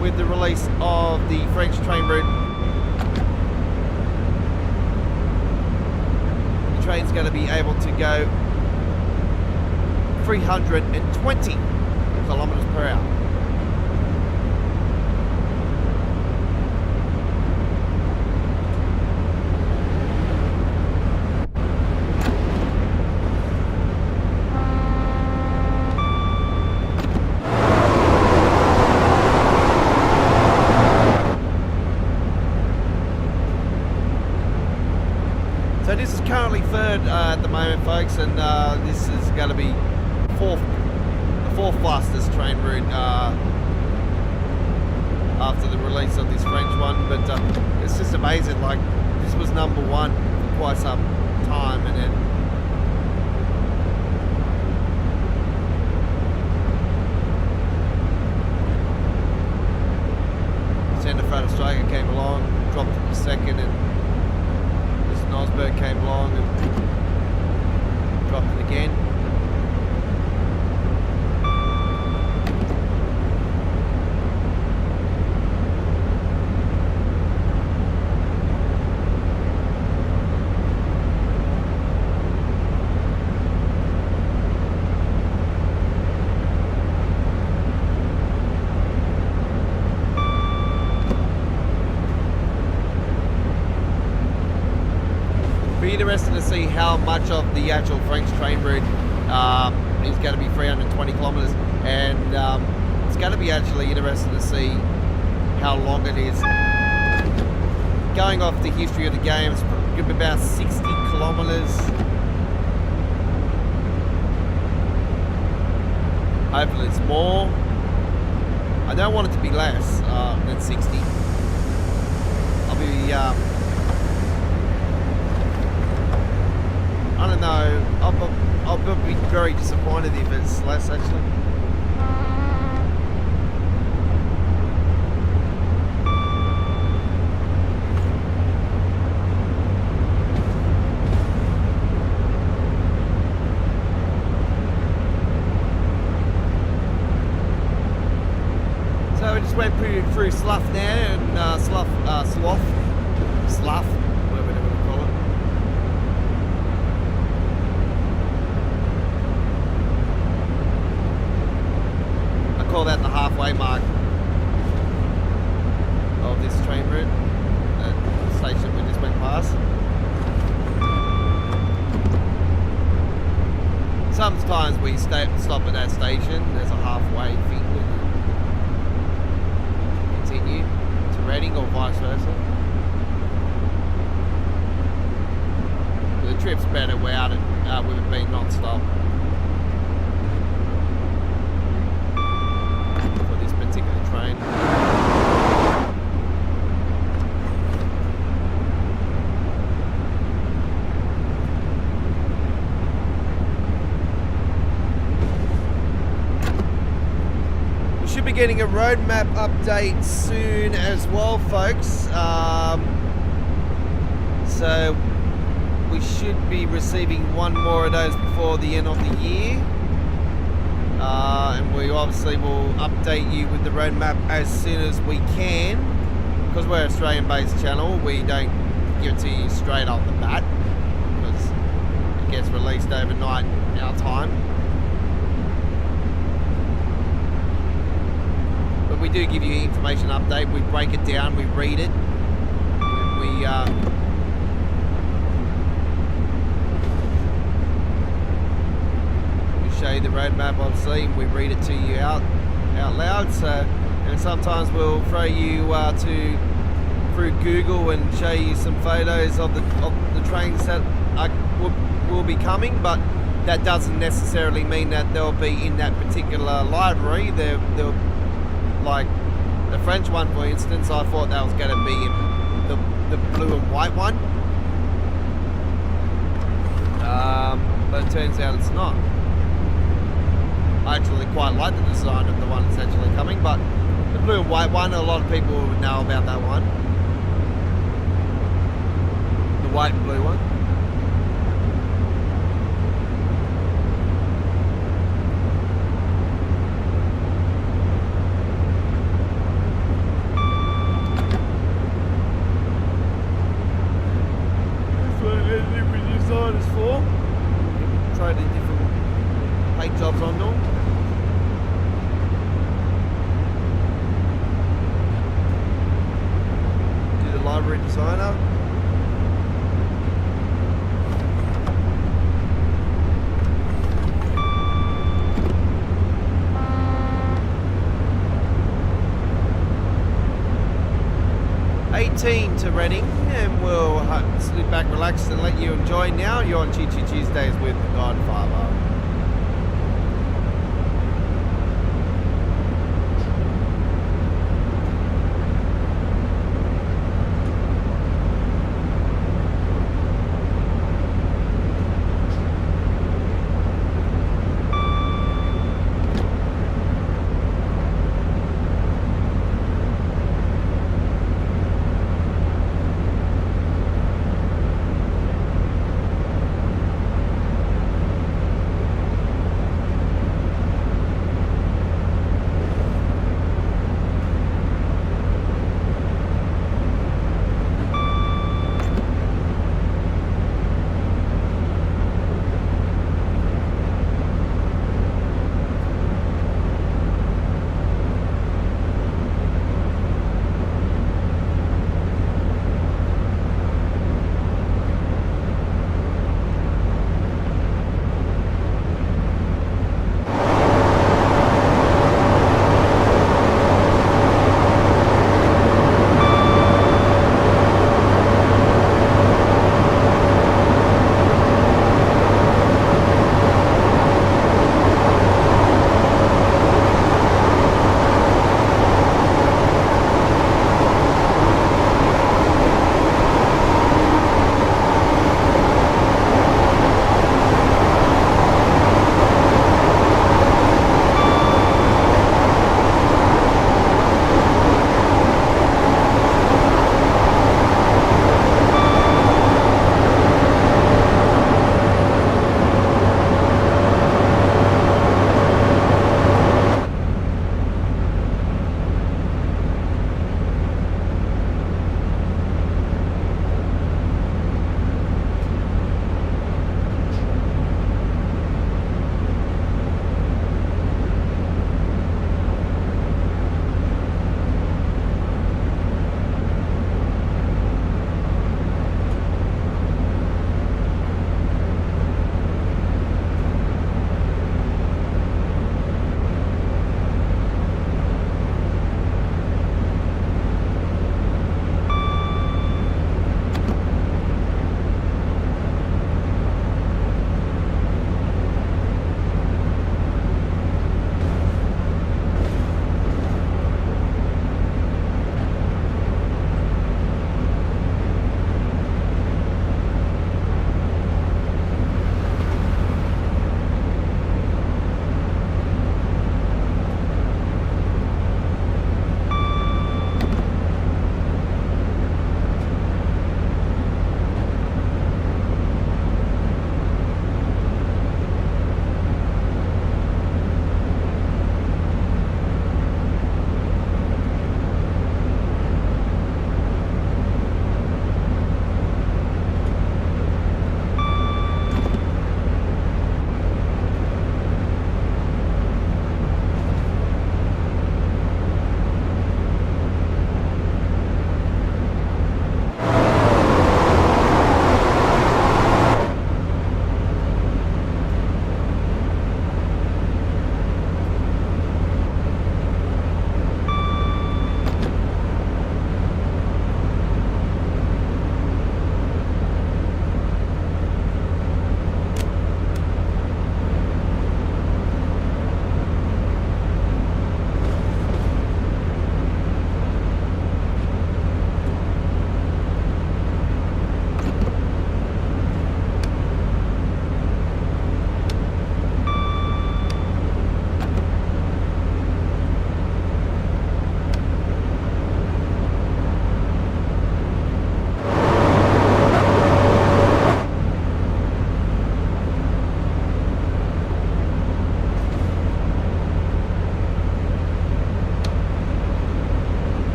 A: with the release of the French train route. The train's going to be able to go 320 kilometers per hour. So this is currently third at the moment, folks, and this is going to be the fourth fastest train route after the release of this French one. But it's just amazing. Like, this was number one for quite some time, and then Santa Frata Striker came along, dropped it to second, and Osberg came along and dropped it again. Interested to see how much of the actual French train route is going to be 320 kilometers, and it's going to be actually interesting to see how long it is. Going off the history of the game, it's going to be about 60 kilometers. Hopefully it's more. I don't want it to be less than 60. I'll be I don't know, I'll be very disappointed if it's less, actually. So we just went through Slough there, and Slough, whatever they want to call it. Call that the halfway mark of this train route at the station we just went past. Sometimes we stop at that station, there's a halfway thing and continue to Reading or vice versa. The trip's better without it, with it being non-stop. Train. getting a roadmap update soon as well, folks. So we should be receiving one more of those before the end of the year. And we obviously will update you with the roadmap as soon as we can. Because we're an Australian-based channel, we don't give it to you straight off the bat. Because it gets released overnight our time. But we do give you information update. We break it down, we read it. We show you the roadmap, obviously, and we read it to you out loud. So, and sometimes we'll throw you through Google and show you some photos of the trains that will be coming. But that doesn't necessarily mean that they'll be in that particular library. They'll like the French one, for instance. I thought that was going to be in the blue and white one, but it turns out it's not. I actually quite like the design of the one that's actually coming, but the blue and white one, a lot of people would know about that one. The white and blue one. That's what anything we design is for. Try the different paint jobs on them. Library designer. To Reading, and we'll sit back, relax, and let you enjoy. Now you're on Choo Choo Tuesdays with the Godfather.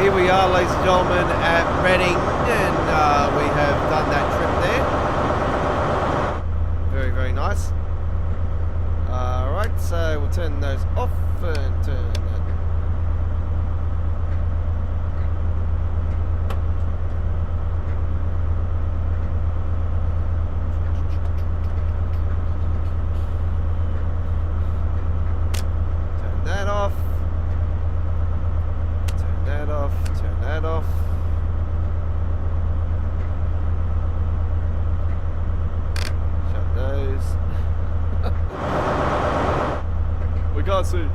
A: here we are, ladies and gentlemen, at Reading, and we have done that trip there. Very, very nice. Alright, so we'll turn those off and turn that. Turn that off. Turn that off. Turn that off. Shut those. We can't see.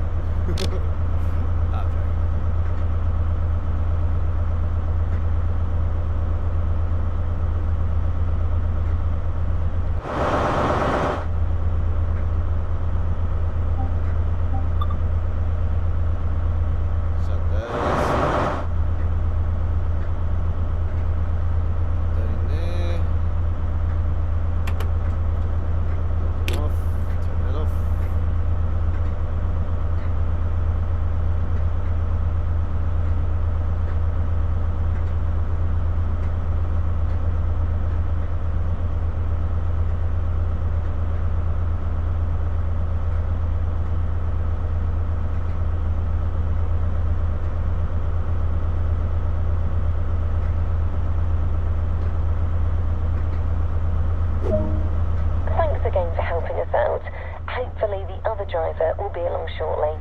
C: Thanks again for helping us out. Hopefully the other driver will be along shortly.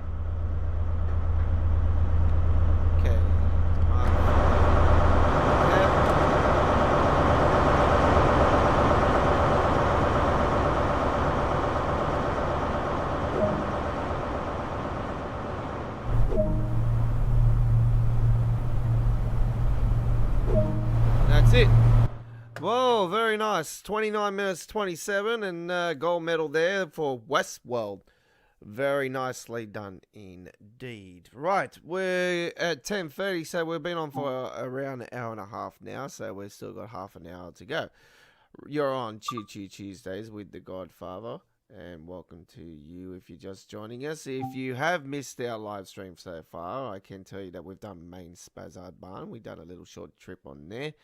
A: Okay. That's it. Whoa, very nice. 29 minutes 27 and gold medal there for Westworld. Very nicely done indeed. Right, we're at 10:30, so we've been on for around an hour and a half now, so we've still got half an hour to go. You're on Choo Choo Tuesdays with the Godfather, and welcome to you if you're just joining us. If you have missed our live stream so far, I can tell you that we've done Main Spazard Barn. We've done a little short trip on there.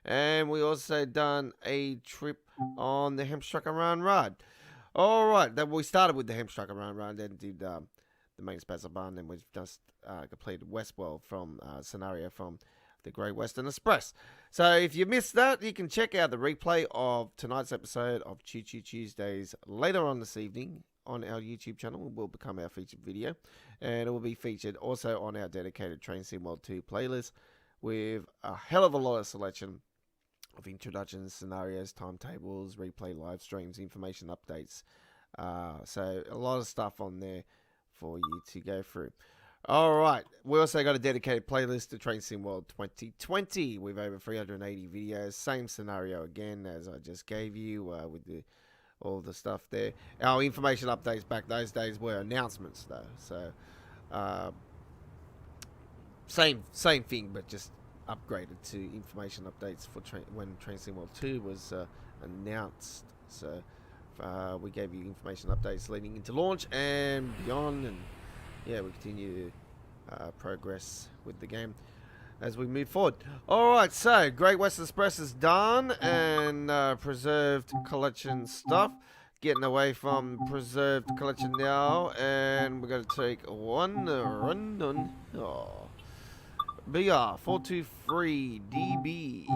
A: And we also done a trip on the Hemstrucker Run Ride. All right, then we started with the Hemstrucker Run Ride, then did the Main Spazard Barn, then we've just completed Westworld from scenario from the Great Western Express. So if you missed that, you can check out the replay of tonight's episode of Choo Choo Tuesdays later on this evening on our YouTube channel. It will become our featured video, and it will be featured also on our dedicated Train Sim World 2 playlist with a hell of a lot of selection of introductions, scenarios, timetables, replay live streams, information updates. So a lot of stuff on there for you to go through. All right. We also got a dedicated playlist to Train Sim World 2020 with over 380 videos. Same scenario again as I just gave you with all the stuff there. Our information updates back those days were announcements though. So same thing, but just upgraded to information updates for when Train Sim World 2 was announced. So we gave you information updates leading into launch and beyond, and yeah, we continue to progress with the game as we move forward. Alright, so Great Western Express is done, and preserved collection stuff. Getting away from preserved collection now, and we're going to take one run on BR 423 DB,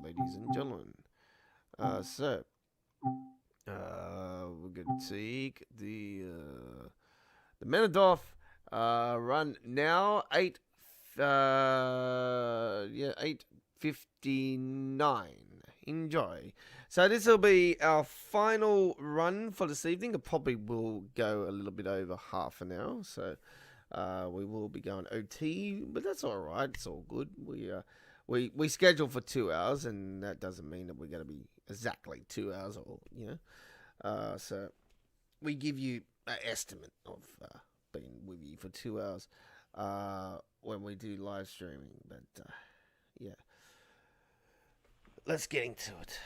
A: ladies and gentlemen. So we're going to take the Menadorf run now, 8:59. Enjoy. So this will be our final run for this evening. It probably will go a little bit over half an hour, so we will be going OT, but that's all right. It's all good. We scheduled for 2 hours, and that doesn't mean that we're going to be exactly 2 hours, or so we give you an estimate of being with you for 2 hours when we do live streaming. But yeah, let's get into it.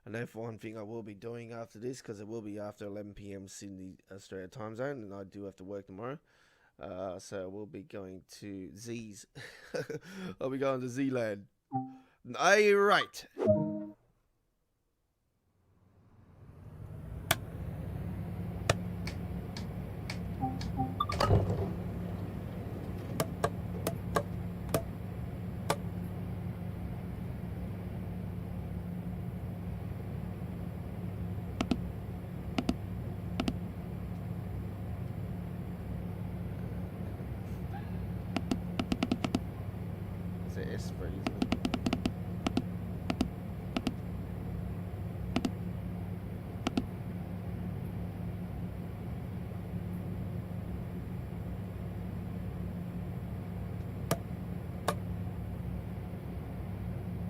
A: I know for one thing I will be doing after this, because it will be after 11 p.m. Sydney, Australia time zone, and I do have to work tomorrow. So we'll be going to Z's. I'll be going to Z-Land. Right. It's an S for isn't it?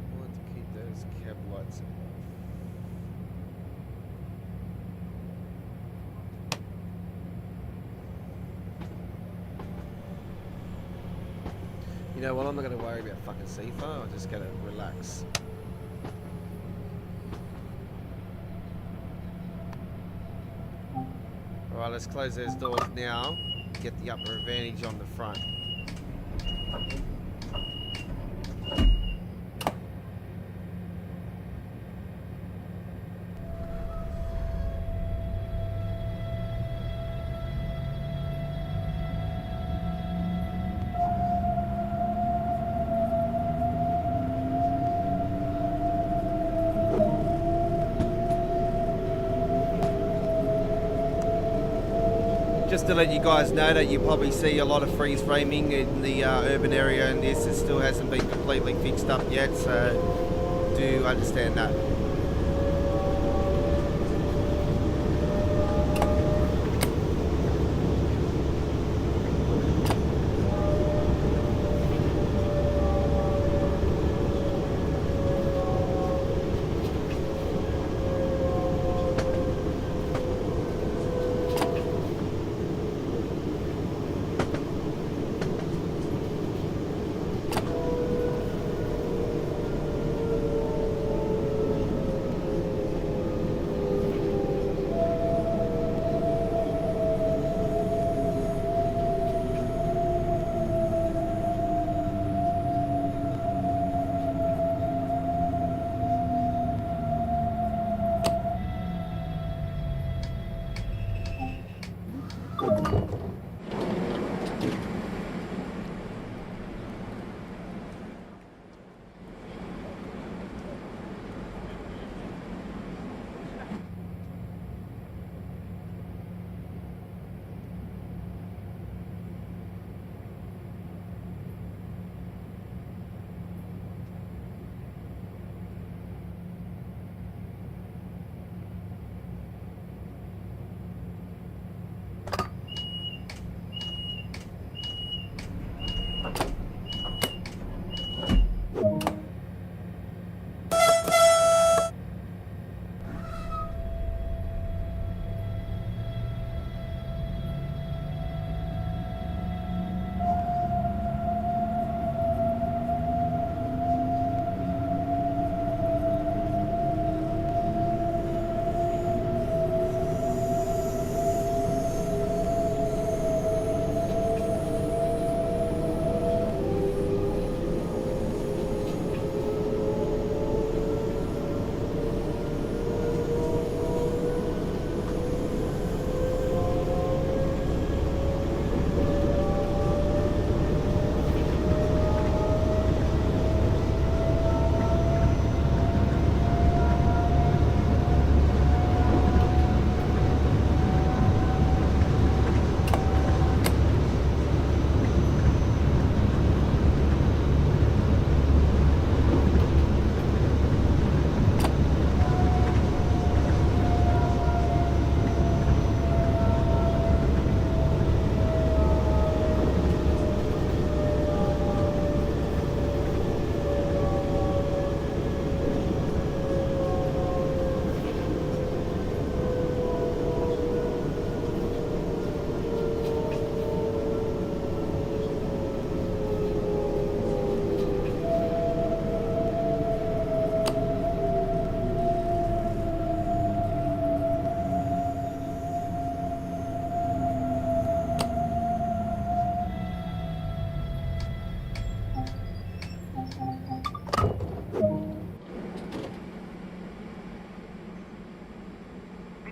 A: I want to keep those cab lights off. You know what, I'm not going to worry about fucking CFA, I'm just going to relax. Alright, let's close those doors now, get the upper advantage on the front. Just to let you guys know that you probably see a lot of freeze framing in the urban area, and this it still hasn't been completely fixed up yet, so do understand that.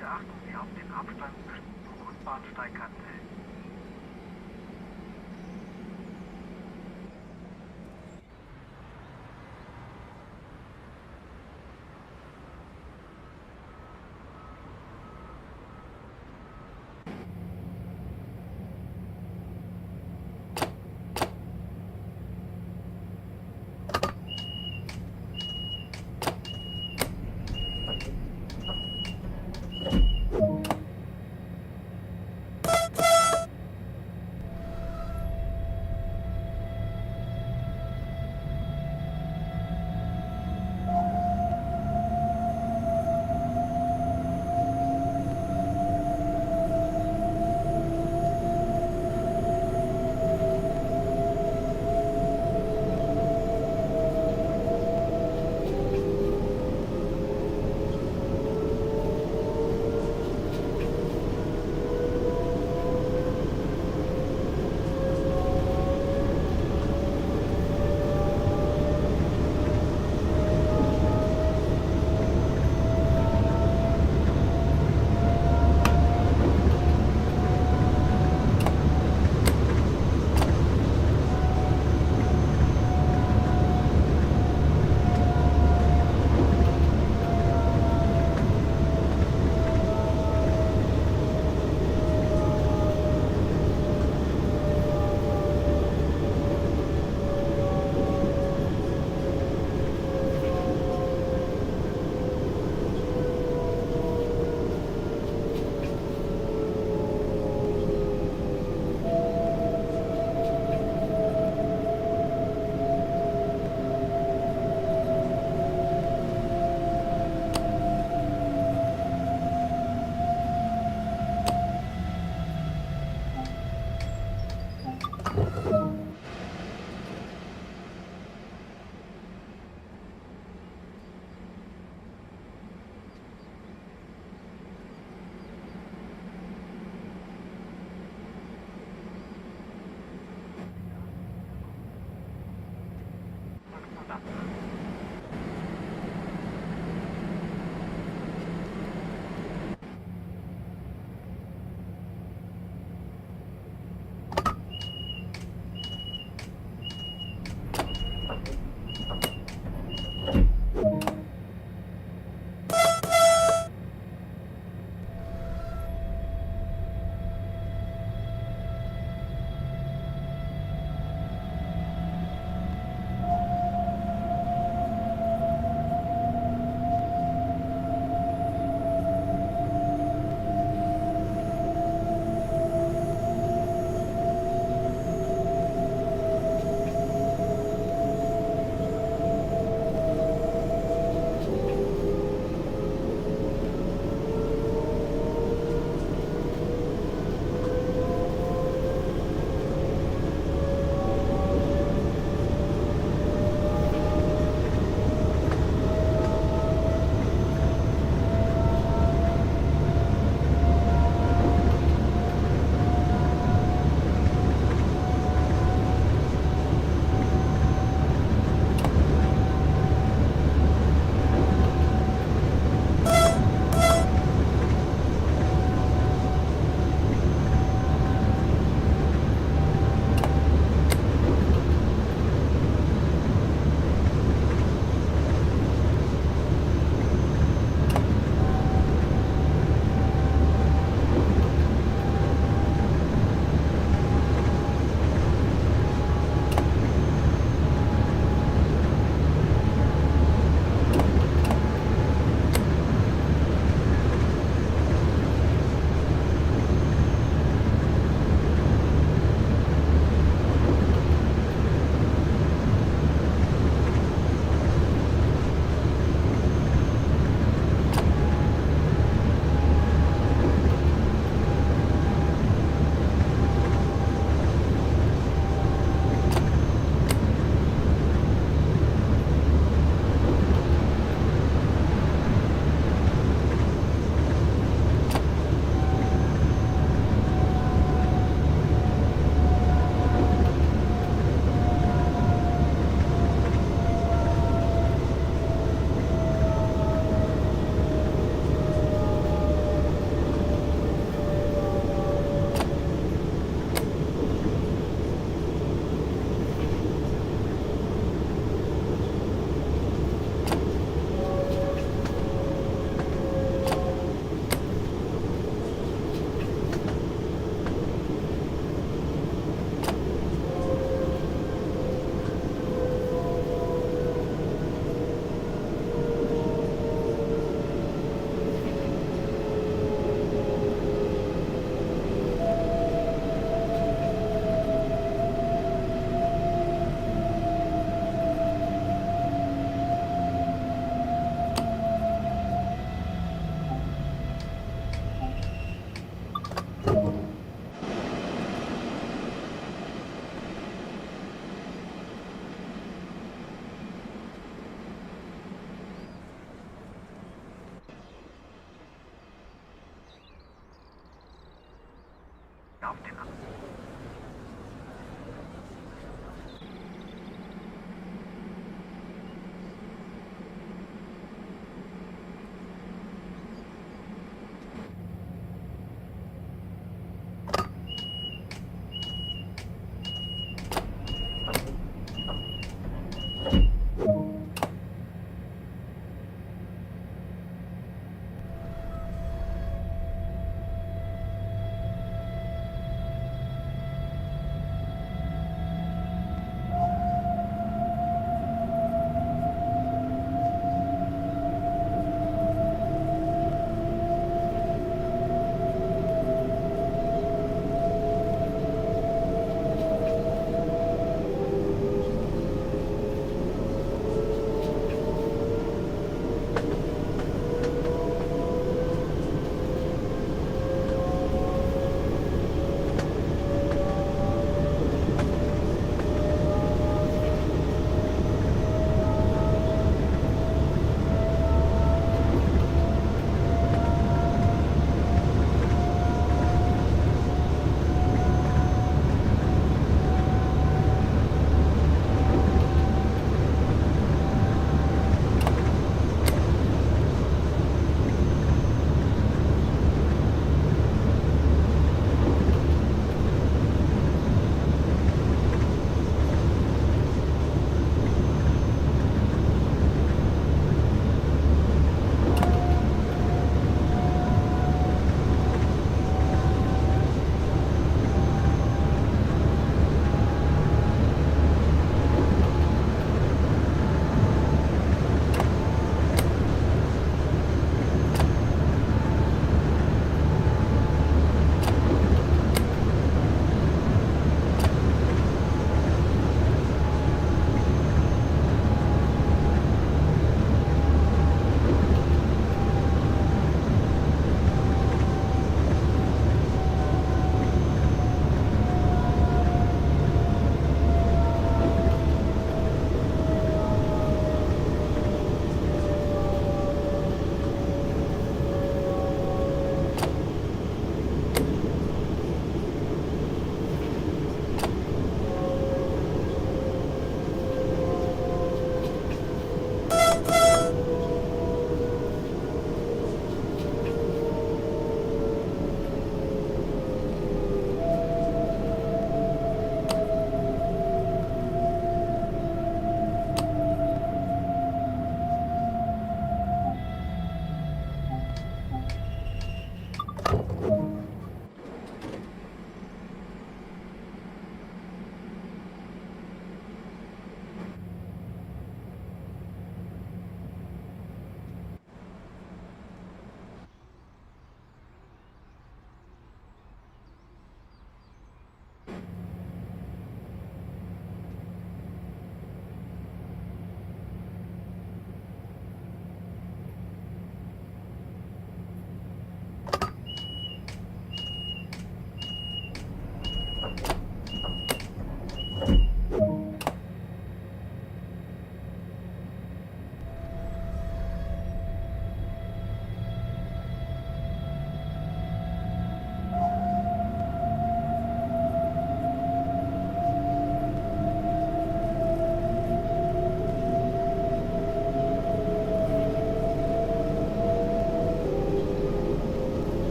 B: Bitte achten Sie auf den Abstand zwischen Zug und Bahnsteigkante.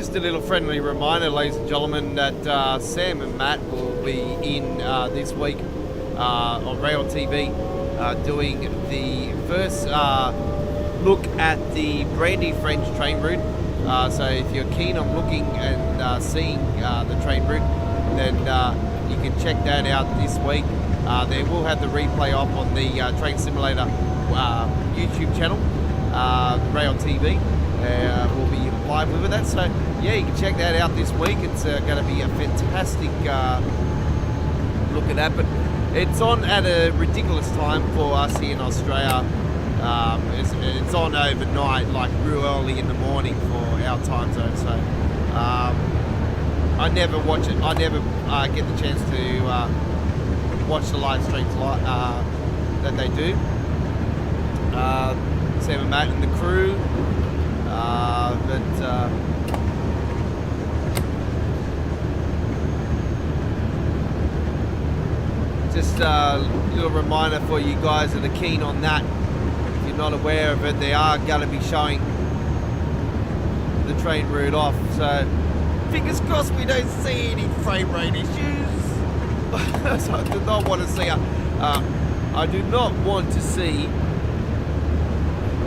A: Just a little friendly reminder, ladies and gentlemen, that Sam and Matt will be in this week on Rail TV doing the first look at the Brandy French train route. So if you're keen on looking and seeing the train route, then you can check that out this week. They will have the replay up on the Train Simulator YouTube channel, Rail TV. We'll be live with that. So yeah, you can check that out this week. It's going to be a fantastic look at that. But it's on at a ridiculous time for us here in Australia. It's on overnight, like real early in the morning for our time zone. So I never watch it. I never get the chance to watch the live streams that they do. Sam and Matt and the crew. Just a little reminder for you guys that are keen on that. If you're not aware of it, they are going to be showing the train route off. So fingers crossed we don't see any frame rate issues. So I do not want to see I do not want to see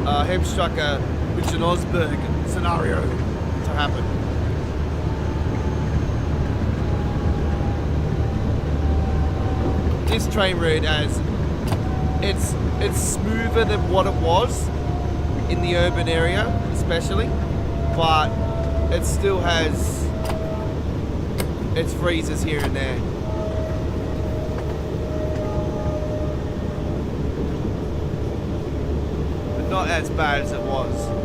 A: a Hemstrucker Richard Osberg scenario to happen. This train route it's smoother than what it was in the urban area, especially, but it still has its freezes here and there. But not as bad as it was.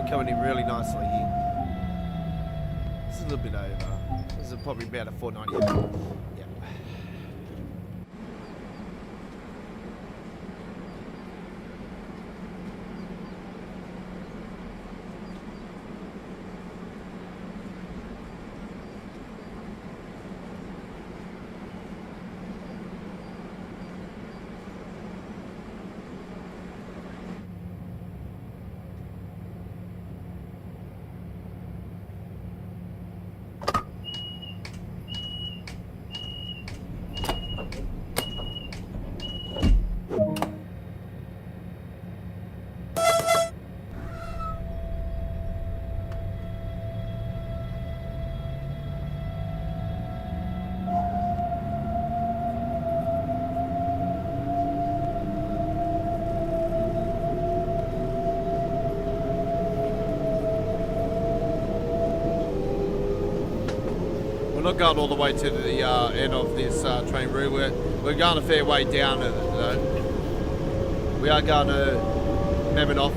A: Coming in really nicely here. This is a little bit over. This is probably about a 490. Yeah. We're not going all the way to the end of this train route. We're going a fair way down it, though. We are going to Memenoff.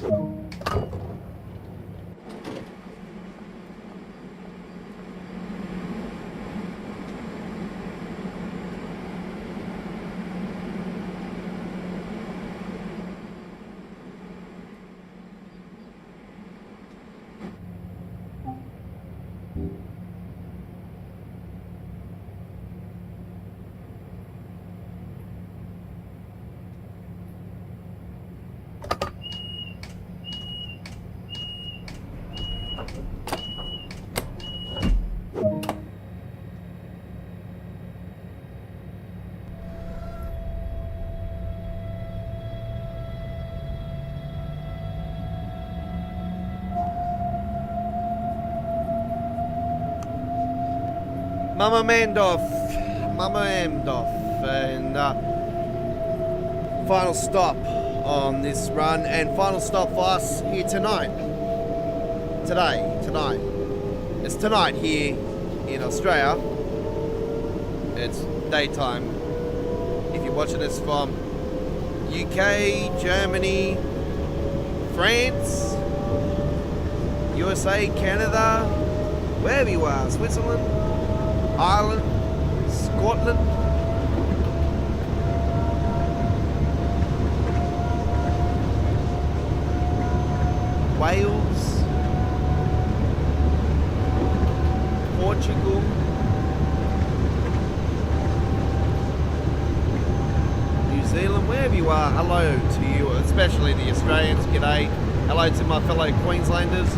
A: Mama Mandoff, and final stop on this run, and final stop for us here tonight. Tonight. It's tonight here in Australia. It's daytime. If you're watching this from UK, Germany, France, USA, Canada, wherever you are, Switzerland, Ireland, Scotland, Wales, Portugal, New Zealand, wherever you are, hello to you, especially the Australians, g'day. Hello to my fellow Queenslanders.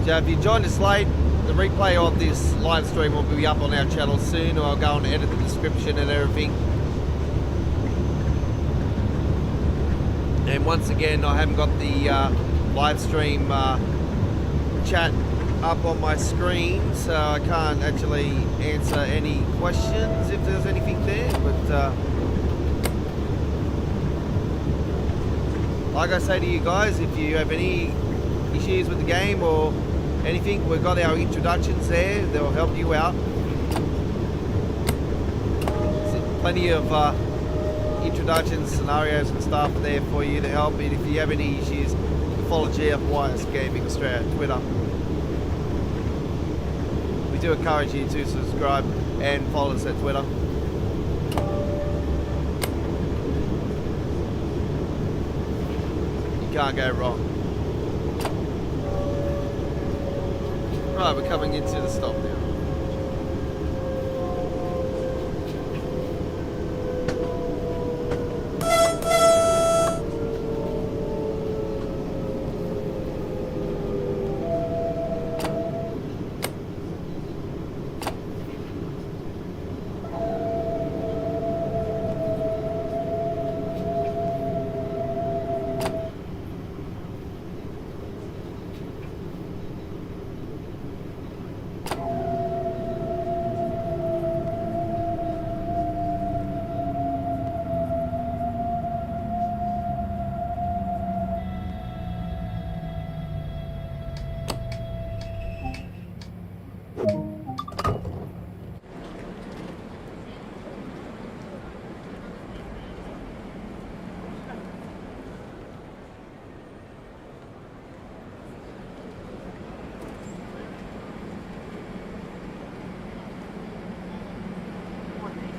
A: So if you joined us late, the replay of this live stream will be up on our channel soon, or I'll go and edit the description and everything. And once again, I haven't got the live stream chat up on my screen, so I can't actually answer any questions if there's anything there. But like I say to you guys, if you have any issues with the game or anything, we've got our introductions there that will help you out. There's plenty of introductions, scenarios and stuff there for you to help. And if you have any issues, follow GFYS Gaming Australia Twitter. We do encourage you to subscribe and follow us at Twitter. You can't go wrong. Right, we're coming into the stop now.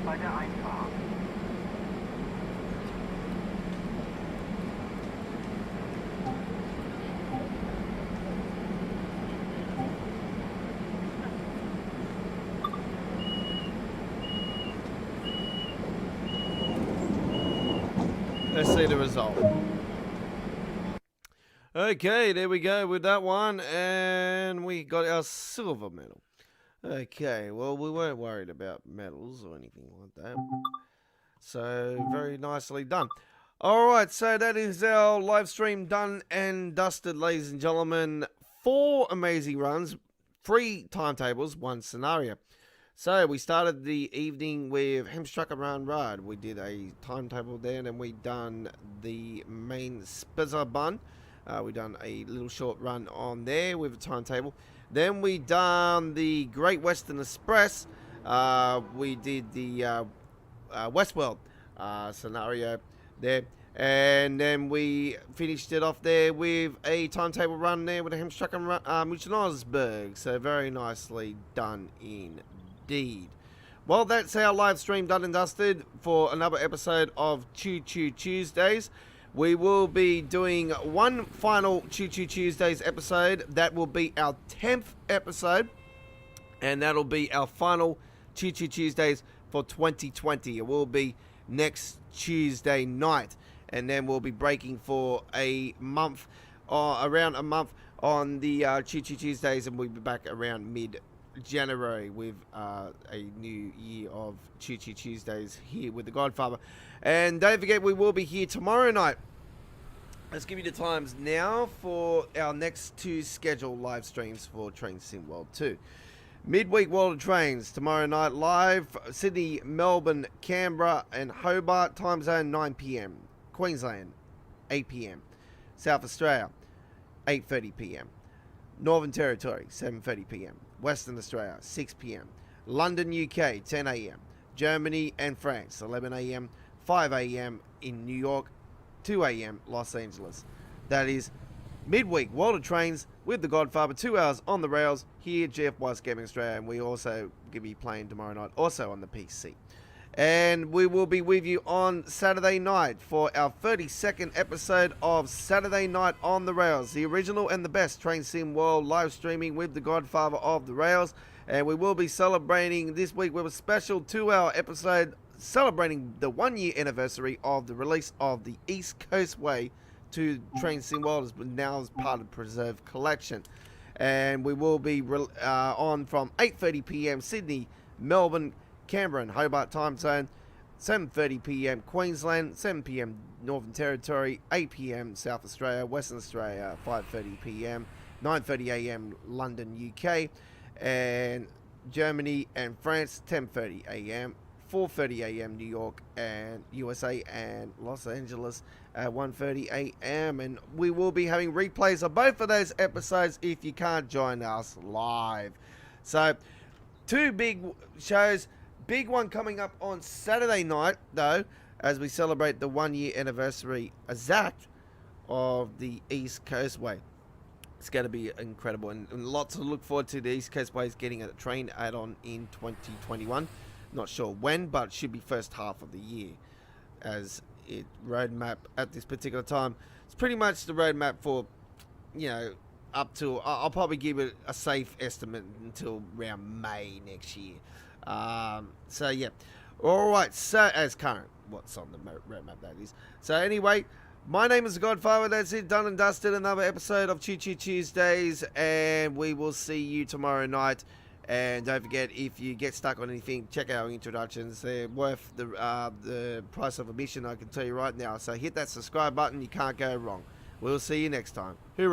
B: Bei der Einfahrt.
A: Let's see the result. Okay, there we go with that one, and we got our silver medal. Okay, well, we weren't worried about medals or anything like that. So, very nicely done. Alright, so that is our live stream done and dusted, ladies and gentlemen. 4 amazing runs. 3 timetables, 1 scenario. So we started the evening with Hemstruck Around Rod. We did a timetable there, and then we done the main Spizzer Bun. We done a little short run on there with a timetable. Then we done the Great Western Express. We did the Westworld scenario there. And then we finished it off there with a timetable run there with a Hemstruck and Muchenosberg. So very nicely done indeed. Well, that's our live stream done and dusted for another episode of Choo Choo Tuesdays. We will be doing one final Choo Choo Tuesdays episode. That will be our 10th episode. And that'll be our final Choo Choo Tuesdays for 2020. It will be next Tuesday night. And then we'll be breaking for a month, around a month on the Choo Choo Tuesdays. And we'll be back around mid-January with a new year of Choo Choo Tuesdays here with the Godfather. And don't forget, we will be here tomorrow night. Let's give you the times now for our next 2 scheduled live streams for Train Sim World 2. Midweek World of Trains tomorrow night live. Sydney, Melbourne, Canberra and Hobart. Time zone 9 p.m. Queensland 8 p.m. South Australia 8:30 p.m. Northern Territory 7:30 p.m. Western Australia 6 p.m. London, UK 10 a.m. Germany and France 11 a.m. 5 a.m. in New York, 2 a.m. Los Angeles. That is midweek World of Trains with the Godfather, 2 hours on the rails here at GFY's Gaming Australia, and we also going to be playing tomorrow night also on the PC. And we will be with you on Saturday night for our 32nd episode of Saturday Night on the Rails, the original and the best Train Sim World live streaming with the Godfather of the Rails. And we will be celebrating this week with a special 2-hour episode celebrating the 1-year anniversary of the release of the East Coast Way to Train Sim World, now as part of the Preserve Collection. And we will be on from 8:30 p.m. Sydney, Melbourne, Canberra and Hobart time zone, 7:30 p.m. Queensland, 7 p.m. Northern Territory, 8 p.m. South Australia, Western Australia, 5:30 p.m., 9:30 a.m. London, UK, and Germany and France, 10:30 a.m., 4:30 a.m. New York and USA and Los Angeles at 1:30 a.m. And we will be having replays of both of those episodes if you can't join us live. So, 2 big shows. Big one coming up on Saturday night, though, as we celebrate the 1-year anniversary exact of the East Coast Way. It's going to be incredible, and lots to look forward to. The East Coast Way is getting a train add-on in 2021. Not sure when, but it should be first half of the year, as it roadmap at this particular time. It's pretty much the roadmap for, up to, I'll probably give it a safe estimate until around May next year. So yeah, all right. So as current, what's on the roadmap, that is. So anyway, my name is the Godfather. That's it, done and dusted. Another episode of Choo Choo Tuesdays, and we will see you tomorrow night. And don't forget, if you get stuck on anything, check out our introductions. They're worth the price of admission, I can tell you right now. So hit that subscribe button. You can't go wrong. We'll see you next time. Hoorah.